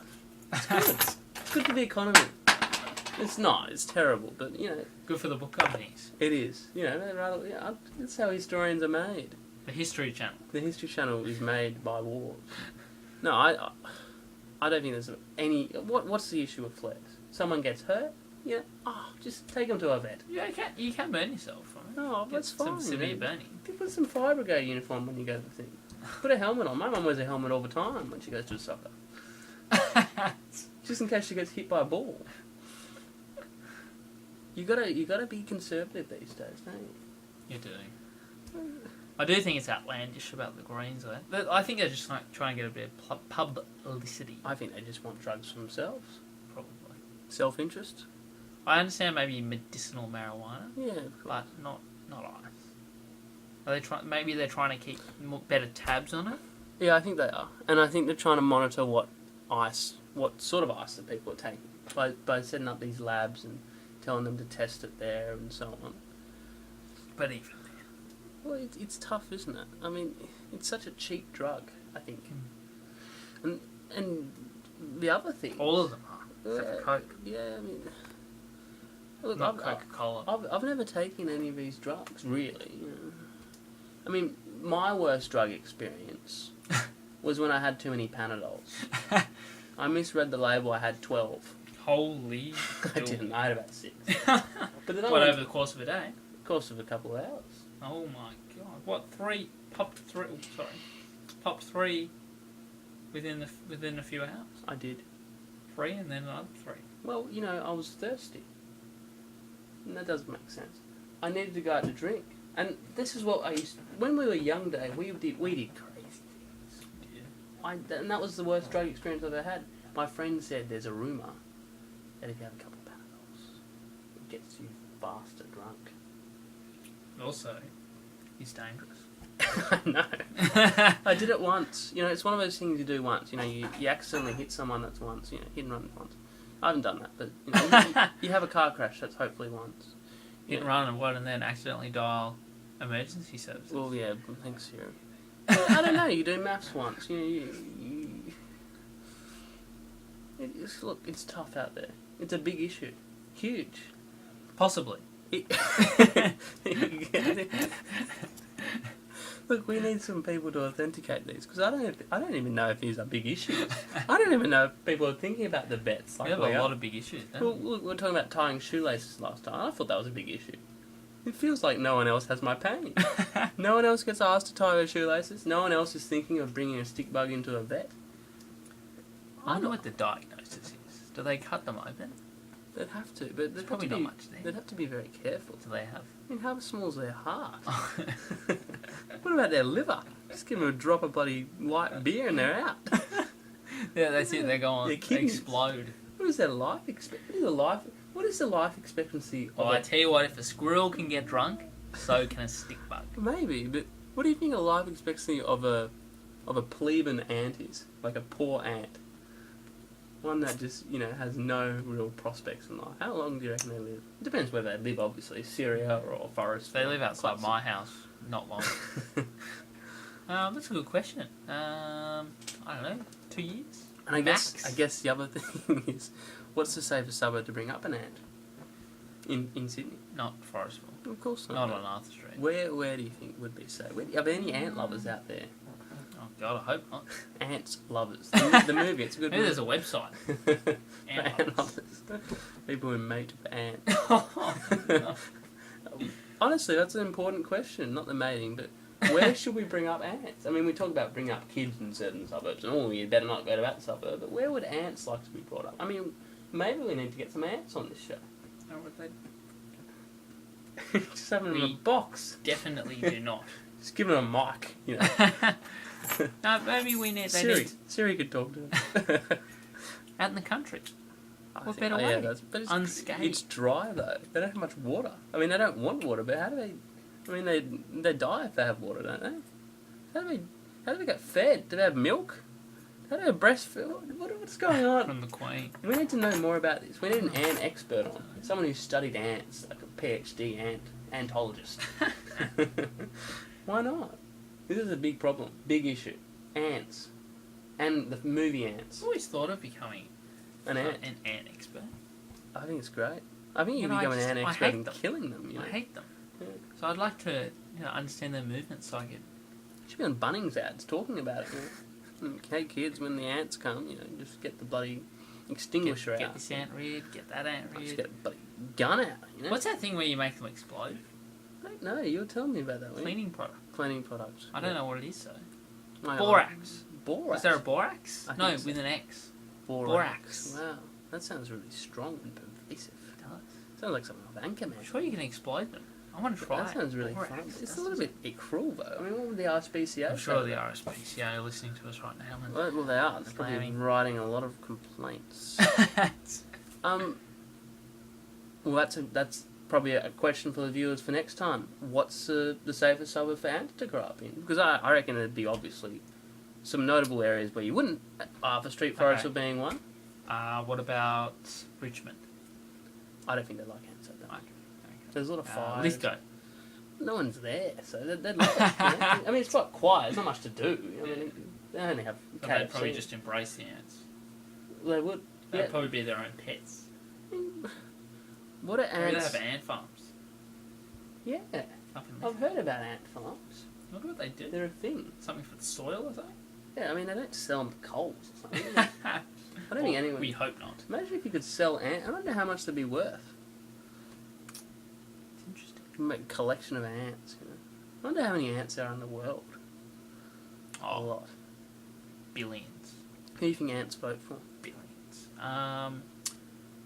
It's good. It's good for the economy. It's not. It's terrible, but you know, Good for the book companies. it is. You know, they're rather. Yeah, that's how historians are made. The History Channel. The History Channel is made by wars. No, I don't think there's any. What's the issue with flares? Someone gets hurt. Yeah. Oh, just take them to a vet. Yeah, you can burn yourself from it. Oh, Get that's fine. Some severe you know. burning. Put some fire brigade uniform when you go to the thing. Put a helmet on. My mum wears a helmet all the time when she goes to soccer, just in case she gets hit by a ball. You gotta be conservative these days, don't you? You're doing. I do think it's outlandish about the Greens, though. But I think they're just like trying to get a bit of publicity. I think they just want drugs for themselves. Probably. Self-interest. I understand maybe medicinal marijuana, Yeah, of course. but not ice. Are they trying? Maybe they're trying to keep better tabs on it. Yeah, I think they are, and I think they're trying to monitor what sort of ice that people are taking by setting up these labs and telling them to test it there and so on. But even Well, it's tough, isn't it? I mean, it's such a cheap drug, I think. And the other thing... all of them are, except for Coke. Yeah, I mean... Look, Not Coca-Cola. I've never taken any of these drugs, really. You know. I mean, my worst drug experience was when I had too many Panadols. I misread the label, I had 12. Holy. I didn't, I had about 6. But then I What, went over the course of a day? course of a couple of hours. Oh my god. What, popped three within a few hours? I did. 3 and then another 3. Well, you know, I was thirsty. And that doesn't make sense. I needed to go out to drink. And this is what I used to... When we were young, Dave, we did crazy things. Yeah. And that was the worst drug experience I've ever had. My friend said there's a rumour that if you have a couple of Panadols, it gets you faster drunk. Also, he's dangerous. I know. I did it once. You know, it's one of those things you do once. You know, you accidentally hit someone that's once. You know, hit and run once. I haven't done that, but you know, you have a car crash. That's hopefully once. Hit and run and what, and then accidentally dial emergency services. Well, yeah. Thanks, Siri. I don't know. You do maths once. You know, look, it's tough out there. It's a big issue. Huge. Look, we need some people to authenticate these because I don't even know if these are big issues. I don't even know if people are thinking about the vets. Like we have a lot of big issues. Don't we were talking about tying shoelaces last time. I thought that was a big issue. It feels like no one else has my pain. No one else gets asked to tie their shoelaces. No one else is thinking of bringing a stick bug into a vet. I wonder what the diagnosis is. Do they cut them open? They'd have to, but there's probably not much there. They'd have to be very careful. Do they have? I mean, how small is their heart? What about their liver? Just give them a drop of bloody light beer and they're out. Yeah, that's it. They're going. They explode. What is their life expectancy? What is the life expectancy? Well, I tell you what, if a squirrel can get drunk, so can a stick bug. Maybe, but what do you think a life expectancy of a plebeian ant is? Like a poor ant, one that just has no real prospects in life. How long do you reckon they live? It depends where they live, obviously, Syria or forest. They live outside my house, not long. That's a good question. I don't know, 2 years. And I guess the other thing is, what's the safest suburb to bring up an ant? In Sydney? Not Forestville. Of course not. Not on Arthur Street. Where do you think would be safe? Are there any ant lovers out there? Oh God, I hope not. Ants lovers. The movie, it's a good Maybe movie. there's a website. Ant lovers. People who mate with ants. No. Honestly, that's an important question. Not the mating, but where should we bring up ants? I mean, we talk about bringing up kids in certain suburbs, and you better not go to that suburb. But where would ants like to be brought up? I mean, maybe we need to get some ants on this show. How would they? Just have them in a box. Definitely do not. Just give them a mic, No, maybe we need. Siri could talk to them. Out in the country. What better way? way? Yeah, but unscathed. It's dry though. They don't have much water. I mean, they don't want water, but how do they? I mean, they die if they have water, don't they? How do they get fed? Do they have milk? How do they breastfeed? What's going on? From the Queen. We need to know more about this. We need an ant expert on. Someone who's studied ants, like a PhD antologist. Why not? This is a big problem, big issue. Ants, and the movie Ants. I've always thought of becoming an ant expert. I think it's great. I think you can become an ant expert in killing them. I hate them. Yeah. So I'd like to, understand their movements so I could. You should be on Bunnings ads talking about it. Hey kids, when the ants come, just get the bloody extinguisher out. Get this ant rid, get that ant rid. Just get a bloody gun out. What's that thing where you make them explode? I don't know. You were telling me about that. Cleaning product. Cleaning products. I don't know what it is though. No, borax. Borax. Is there a borax? No, so. With an X. Borax. Wow, that sounds really strong and pervasive. It does. Sounds like something of Anchorman. I'm sure you can explode them. I want to try. That sounds really fun. It's a little bit cruel though. I mean, what would the RSPCA? I'm sure the RSPCA are listening to us right now. Well, they are. They're probably writing a lot of complaints. Well, that's probably a question for the viewers for next time. What's the safest suburb for ants to grow up in? Because I reckon it'd be obviously some notable areas where you wouldn't. Arthur Street, Forestville being one. What about Richmond? I don't think they like ants like that. Okay. There's a lot of fires. Lithgow. No one's there, so they'd love it. I mean, it's quite quiet. There's not much to do. I mean, they only have KFC. They'd probably just embrace the ants. They would. They'd probably be their own pets. What are ants? They have ant farms. Yeah. I've heard about ant farms. I wonder what they do. They're a thing. Something for the soil or something? Yeah, I mean, they don't sell them coals or something. I don't think anyone... We hope not. Imagine if you could sell ants. I wonder how much they'd be worth. It's interesting. Make a collection of ants, I wonder how many ants there are in the world. A lot. Billions. Who do you think ants vote for? Billions.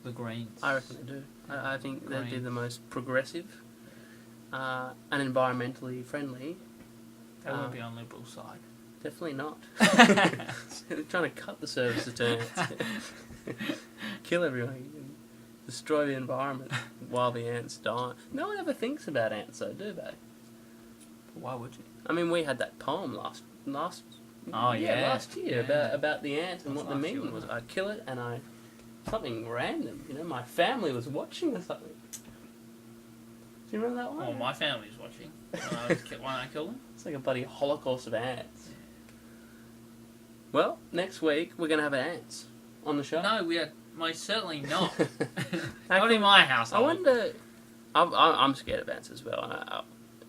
The Greens. I reckon they do. I think they'd be the most progressive and environmentally friendly. They won't be on Liberal side. Definitely not. They're trying to cut the services to ants. Kill everyone. Destroy the environment while the ants die. No one ever thinks about ants though, do they? Why would you? I mean, we had that poem last year about the ant and what the meaning was. I'd kill it and something random, my family was watching or something. Do you remember that one? Oh, my family was watching when I killed them. It's like a bloody holocaust of ants. Yeah. Well, next week we're going to have ants on the show. No, we are most certainly not. Not in my house. I wonder... I'm scared of ants as well.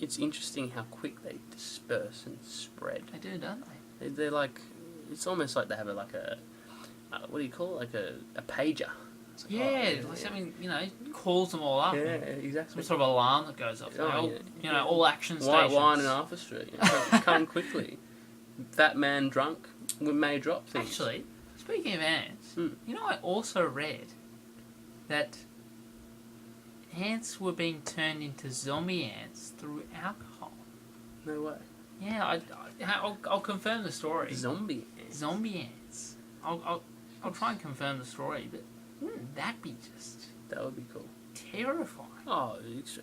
it's interesting how quick they disperse and spread. They do, don't they? They're like, it's almost like they have what do you call it? Like a pager. It's like, something, calls them all up. Yeah, exactly. Some sort of alarm that goes off. All action White stations. wine and Arthur Street. Come quickly. Fat man drunk. We may drop things. Actually, speaking of ants, I also read that ants were being turned into zombie ants through alcohol. No way. Yeah, I'll confirm the story. Zombie ants. Zombie ants. I'll try and confirm the story, but wouldn't that be just... That would be cool. Terrifying. Oh,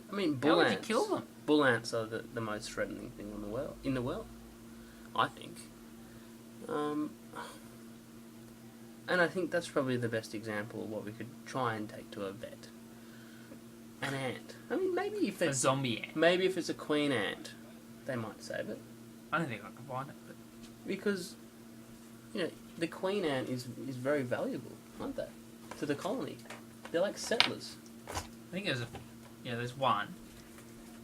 I mean, bull ants. How would you kill them? Bull ants are the most threatening thing in the world, I think. And I think that's probably the best example of what we could try and take to a vet. An ant. I mean, maybe if it's... A zombie ant. Maybe if it's a queen ant, they might save it. I don't think I can find it, but... Because, the queen ant is very valuable, aren't they? To the colony. They're like settlers. I think there's one.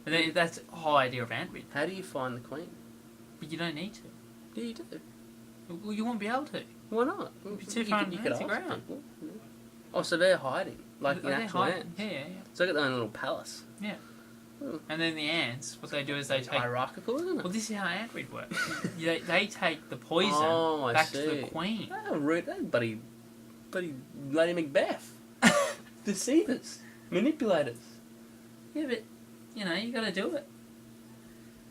But then that's the whole idea of ant rid. How do you find the queen? But you don't need to. Yeah, you do. Well, you won't be able to. Why not? It'd be too far to the ground. People. Yeah. Oh, so they're hiding, like in actual ants. Yeah. So they got their own little palace. Yeah. And then the ants, what they do is they take... Hierarchical, isn't it? Well, this is how ant rid works. they take the poison back to the queen. Oh, rude. Buddy Lady Macbeth. Deceivers. Manipulators. Yeah, but, you got to do it.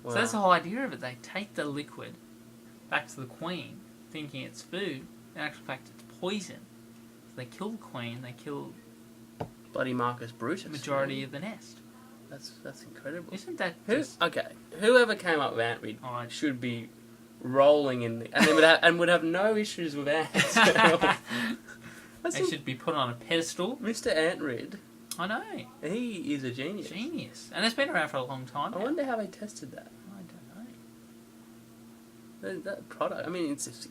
Wow. So that's the whole idea of it. They take the liquid back to the queen, thinking it's food. In actual fact, it's poison. So they kill the queen. They kill bloody Marcus Brutus. The majority of the nest. That's incredible. Isn't that Okay, whoever came up with ant rid should be rolling in the... And would have no issues with ants. They should be put on a pedestal. Mr. Ant Rid. I know. He is a genius. And it's been around for a long time now. I wonder how they tested that. I don't know. That product, I mean, it's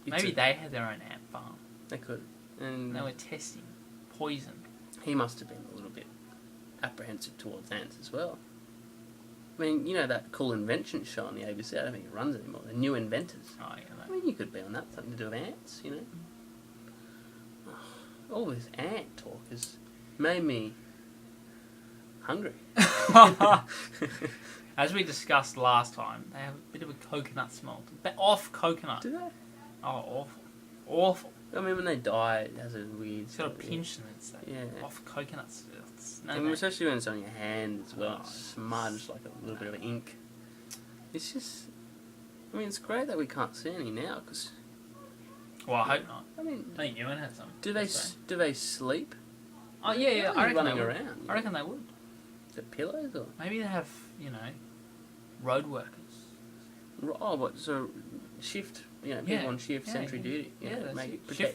maybe they had their own ant farm. They could. And they were testing poison. He must have been a little bit apprehensive towards ants as well. I mean, that cool invention show on the ABC, I don't think it runs anymore. The New Inventors. Oh, yeah. I mean, you could be on that, something to do with ants, All this ant talk has made me hungry. As we discussed last time, they have a bit of a coconut smell. Off coconut. Do they? Oh, awful. Awful. I mean, when they die, it has a weird... It's got a pinch in it. Yeah. Off coconuts. Especially when it's on your hand as well. It's smudged like a little bit of ink. It's just... I mean, it's great that we can't see any now, because... Well, I hope not. I mean... I think Ewan had some. Do they sleep? Oh, yeah. I reckon running they would. around. I reckon they would. Is it pillows or...? Maybe they have, road workers. Oh, what? So, shift... people on shift, sentry duty.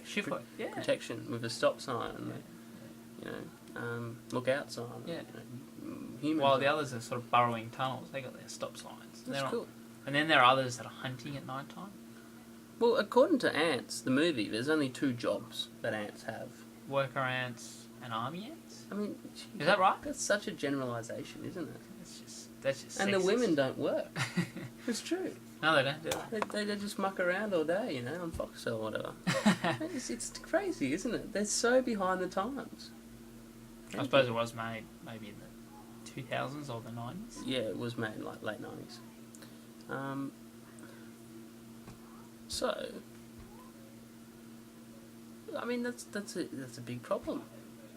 Shift work. Yeah. Protection with a stop sign. Lookout sign. Yeah. Humans. While the others are sort of burrowing tunnels, they got their stop signs. That's cool. And then there are others that are hunting at night time. Well, according to Ants, the movie, there's only 2 jobs that ants have. Worker ants and army ants? I mean... Is that right? That's such a generalisation, isn't it? That's just and sexist. the women don't work. It's true. No, they don't do it. They just muck around all day, on Foxtel or whatever. It's crazy, isn't it? They're so behind the times. I suppose it was made maybe in the 2000s or the 90s. Yeah, it was made in late 90s. So, I mean, that's a big problem.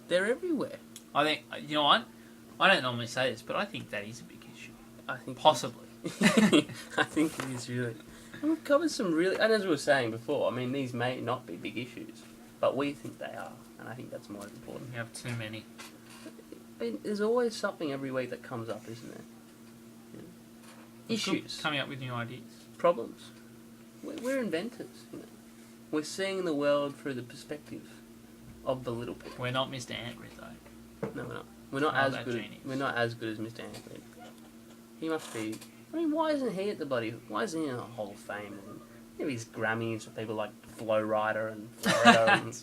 They're everywhere. I think, you know what? I don't normally say this, but I think that is a big issue. I think possibly. I think it is really. And we've covered some really, and as we were saying before, I mean, these may not be big issues, but we think they are, and I think that's more important. You have too many. I mean, there's always something every week that comes up, isn't there? Issues. Coming up with new ideas. Problems. We're inventors, We're seeing the world through the perspective of the little people. We're not Mr. Ant-Rid, though. No, we're not. We're not as good as Mr. Ant-Rid. He must be. I mean, why isn't he at the bloody? Why isn't he in the Hall of Fame? And these Grammys for people like Flo Rida and Florida and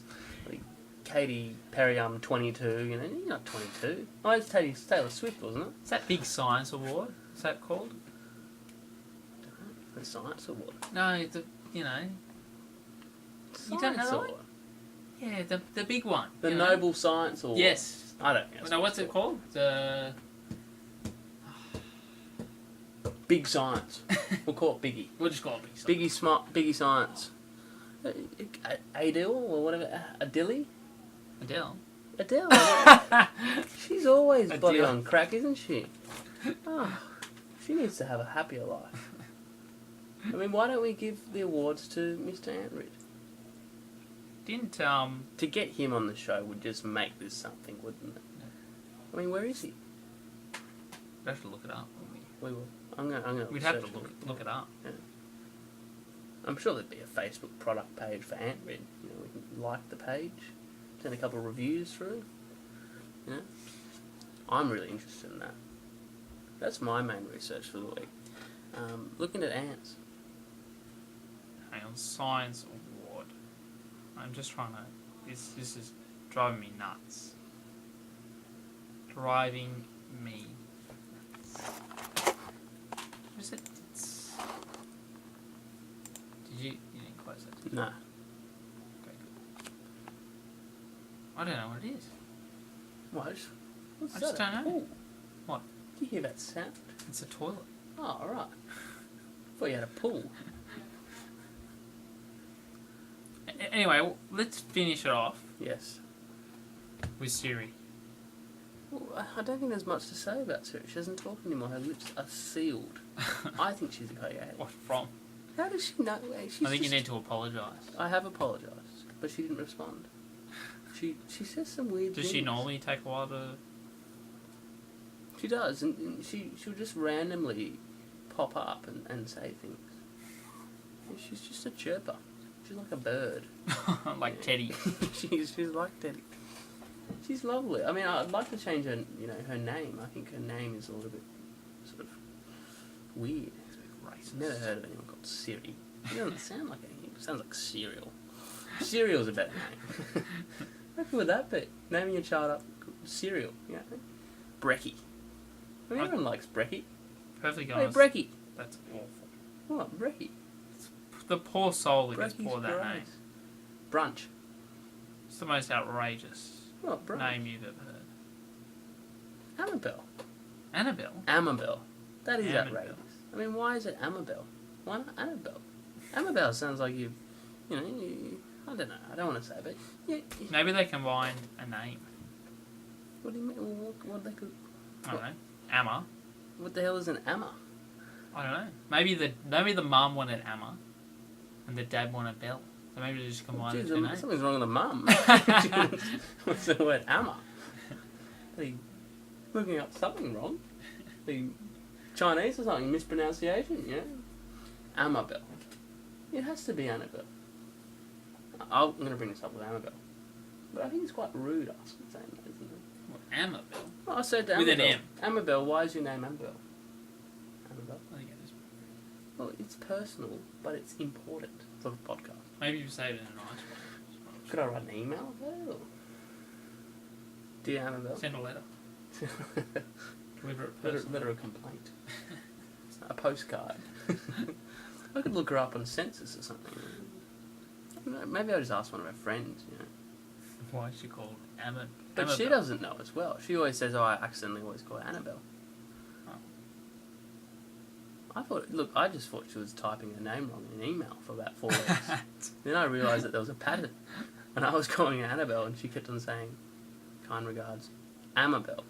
like Katy Perry. 22. You're not 22. Oh, it's Taylor Swift, wasn't it? It's that big science award. What's that called? The Science Award. No, you know. You don't know that one? Yeah, the big one. The Nobel Science Award. Yes. I don't know. No, what's it called? The Big Science. We'll call it Biggie. We'll just call it Biggie Science. Biggie Science. Adele or whatever. Adele? Adele. She's always bloody on crack, isn't she? Oh, she needs to have a happier life. I mean, why don't we give the awards to Mr. Antrid? Didn't To get him on the show would just make this something, wouldn't it? I mean, where is he? We'd have to look it up, wouldn't we? We will. I'm gonna. We'd have to look it up. Yeah. I'm sure there'd be a Facebook product page for Antrid. You know, we can like the page, send a couple of reviews through. You know, I'm really interested in that. That's my main research for the week. Looking at ants. Hang on, Science Award. I'm just trying to. This is driving me nuts. Driving me nuts. Is it? You didn't close that? No. Okay, good. I don't know what it is. What? What's I that? just don't know. Pool? What? Do you hear that sound? It's a toilet. Oh, alright. Thought you had a pool. Anyway, let's finish it off Yes. with Siri. Well, I don't think there's much to say about Siri. She doesn't talk anymore. Her lips are sealed. I think she's a coyote. What from? How does she know? I think you need to apologise. I have apologised, but she didn't respond. She says some weird things. Does she normally take a while to... She does, and she'll just randomly pop up and say things. And she's just a chirper. She's like a bird. Like Teddy. she's like Teddy. She's lovely. I mean, I'd like to change her, her name. I think her name is a little bit sort of weird. It's a bit racist. I've never heard of anyone called Siri. It doesn't sound like anything. It sounds like cereal. Cereal's a better name. How cool would that be? Naming your child up cereal. You know? Brekkie. I mean, everyone likes Brekkie. Perfectly Hey, honest. Brekkie. That's awful. What? Brekkie. The poor soul that gets Brekkie's poor that great. name. Brunch. It's the most outrageous What? Brunch. name you've ever heard. Amabel. Annabelle? Amabel. That is Amabel. outrageous. I mean, why is it Amabel? Why not Annabelle? Amabel sounds like I don't know. I don't want to say, but Maybe they combined a name. What do you mean? What they could? I don't know. Amma. What the hell is an Amma? I don't know. Maybe the mum wanted Amma, and the dad wanted Belle. So maybe they just combined the two names. Something's wrong with the mum. What's the word Amma? Are you looking up something wrong? Are you Chinese or something? Mispronunciation, yeah? Amabel. It has to be Annabelle. I'm going to bring this up with Annabelle. But I think it's quite rude asking saying that, isn't it? What, Annabelle? Well, I said to With Annabelle. an M. Amabelle, why is your name Annabelle? Annabelle? I think it is. Well, it's personal, but it's important for the podcast. Maybe you say it in a nice way. Could I write an email about it? Or? Dear Annabelle? Send a letter. Deliver it personally. letter of complaint. A postcard. I could look her up on census or something. Maybe I'll just ask one of her friends, Why is she called Amma? But she doesn't know as well. She always says, I accidentally always call her Annabelle. Oh. I just thought she was typing her name wrong in an email for about 4 weeks. Then I realised that there was a pattern. And I was calling her Annabelle and she kept on saying, kind regards, Amabelle.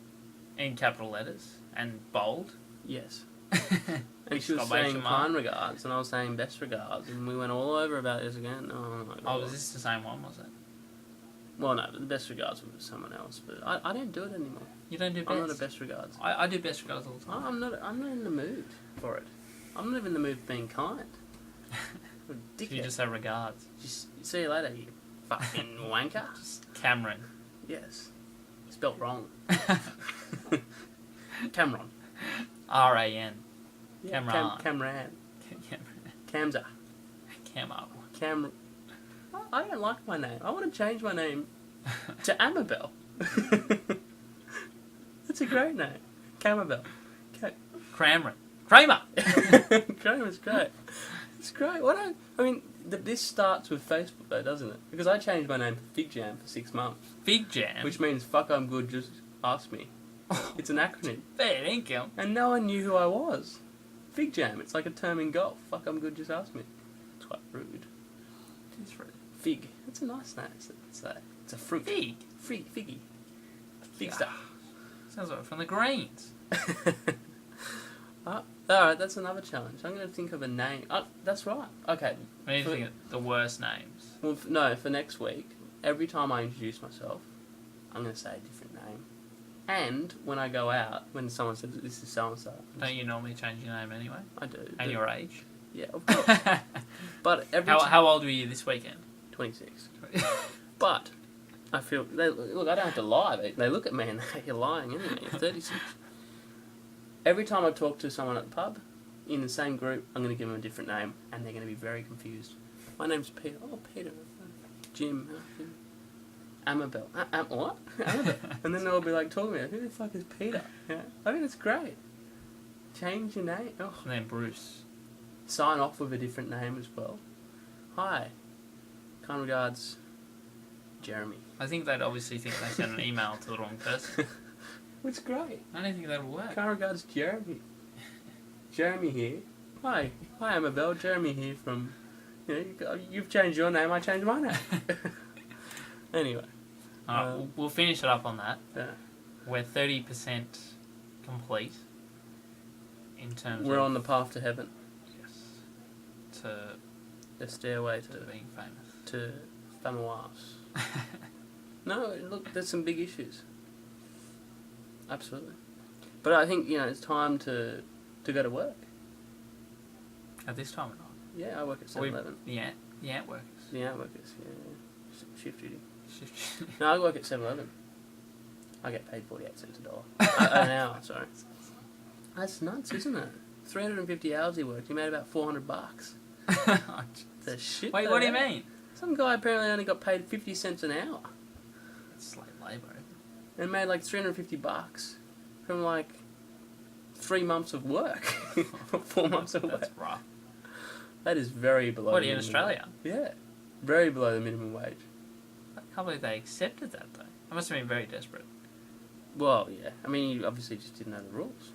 In capital letters and bold. Yes. And she was saying kind regards, and I was saying best regards, and we went all over about this again. Oh my god. Oh, was this the same one, was it? Well, no, the best regards was someone else, but I don't do it anymore. You don't do best? I'm not a best regards. I do best regards all the time. I'm not in the mood for it. I'm not even in the mood for being kind. So you just say regards. Just see you later, you fucking wanker. Just Cameron. Yes. Spelt wrong. Cameron. R-A-N. Yeah, Cameron. Camran. Camza. Camo. I don't like my name. I want to change my name to Amabelle. That's a great name. Camabelle. Cramron. Kramer. Kramer's great. It's great. This starts with Facebook though, doesn't it? Because I changed my name to Fig Jam for 6 months. Fig Jam? Which means fuck I'm good, just ask me. It's an acronym. Fair income. And no one knew who I was. Fig Jam. It's like a term in golf. Fuck I'm good, just ask me. It's quite rude. It's rude. Fig. It's a nice name. It's a fruit. Fig? Figgy. Fig stuff. Sounds like from the Greens. Alright, that's another challenge. I'm going to think of a name. Oh, that's right. Okay. We need to think of the worst names. Well, no, for next week, every time I introduce myself, I'm going to say a different name. And when I go out, when someone says, this is so-and-so. Don't you normally change your name anyway? I do. And your age? Yeah, of course. But How old were you this weekend? 26. But I feel... Look, I don't have to lie. They look at me and they, you're lying anyway. You're 36. Every time I talk to someone at the pub, in the same group, I'm going to give them a different name, and they're going to be very confused. My name's Peter. Oh, Peter. Jim. Amabel. What? Amabel. And then they'll be like talking to me, who the fuck is Peter? Yeah. I mean, it's great. Change your name. Oh. And then Bruce. Sign off with a different name as well. Hi. Kind regards, Jeremy. I think they'd obviously think they sent an email to the wrong person. It's great. I don't think that'll work. Kind regards, Jeremy. Jeremy here. Hi, Amabel. Jeremy here from... you've changed your name, I changed my name. Anyway. Alright, we'll finish it up on that. Yeah. We're 30% complete in terms We're of... on the path to heaven. Yes. The stairway to being famous. To famoise. No, look, there's some big issues. Absolutely. But I think, it's time to go to work. At this time or not? Yeah, I work at 7-Eleven. The ant workers. The ant workers, yeah. Shift duty. No, I work at 7-Eleven. I get paid 48 cents a dollar. An hour, sorry. That's nuts, isn't it? 350 hours he worked. He made about $400. The shit. Wait, what do you mean? Some guy apparently only got paid 50 cents an hour. It's slave labour. And made like $350 from like 3 months of work. 4 months of work. That's rough. That is very below. What, in Australia? Yeah. Very below the minimum wage. I can't believe they accepted that though. They must have been very desperate. Well, yeah. I mean, you obviously just didn't know the rules.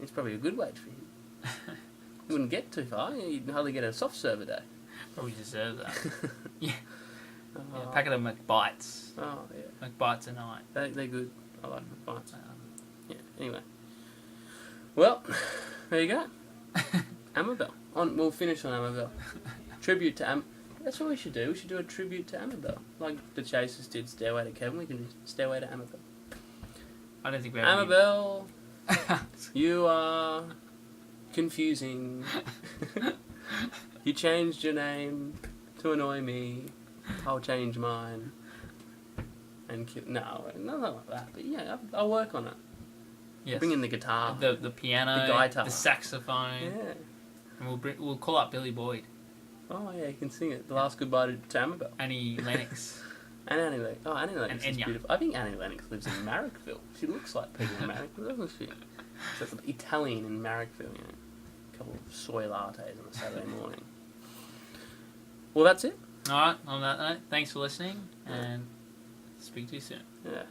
It's probably a good wage for him. Wouldn't get too far. You'd hardly get a soft serve a day. Probably deserve that. Yeah. Yeah, a packet of McBites. Oh, yeah. McBites a night. They're good. I like McBites. Yeah, anyway. Well, there you go. Amabel. We'll finish on Amabel. Tribute to That's what we should do. We should do a tribute to Amabel. Like the Chasers did Stairway to Kevin, we can do Stairway to Amabel. I don't think we have Amabel, you are confusing. You changed your name to annoy me. I'll change mine. And no, nothing like that. But yeah, I'll work on it. Yes. Bring in the guitar, the piano, the guitar, the saxophone. Yeah. And we'll call up Billy Boyd. Oh yeah, you can sing it. The Last Goodbye to Amabel. Annie Lennox. And Annie Lennox. Oh, Annie Lennox is Enya. beautiful. I think Annie Lennox lives in Marrickville. She looks like people in Marrickville, doesn't she? She's like Italian in Marrickville, A couple of soy lattes on a Saturday morning. Well, that's it. Alright, on that note, thanks for listening, and speak to you soon. Yeah.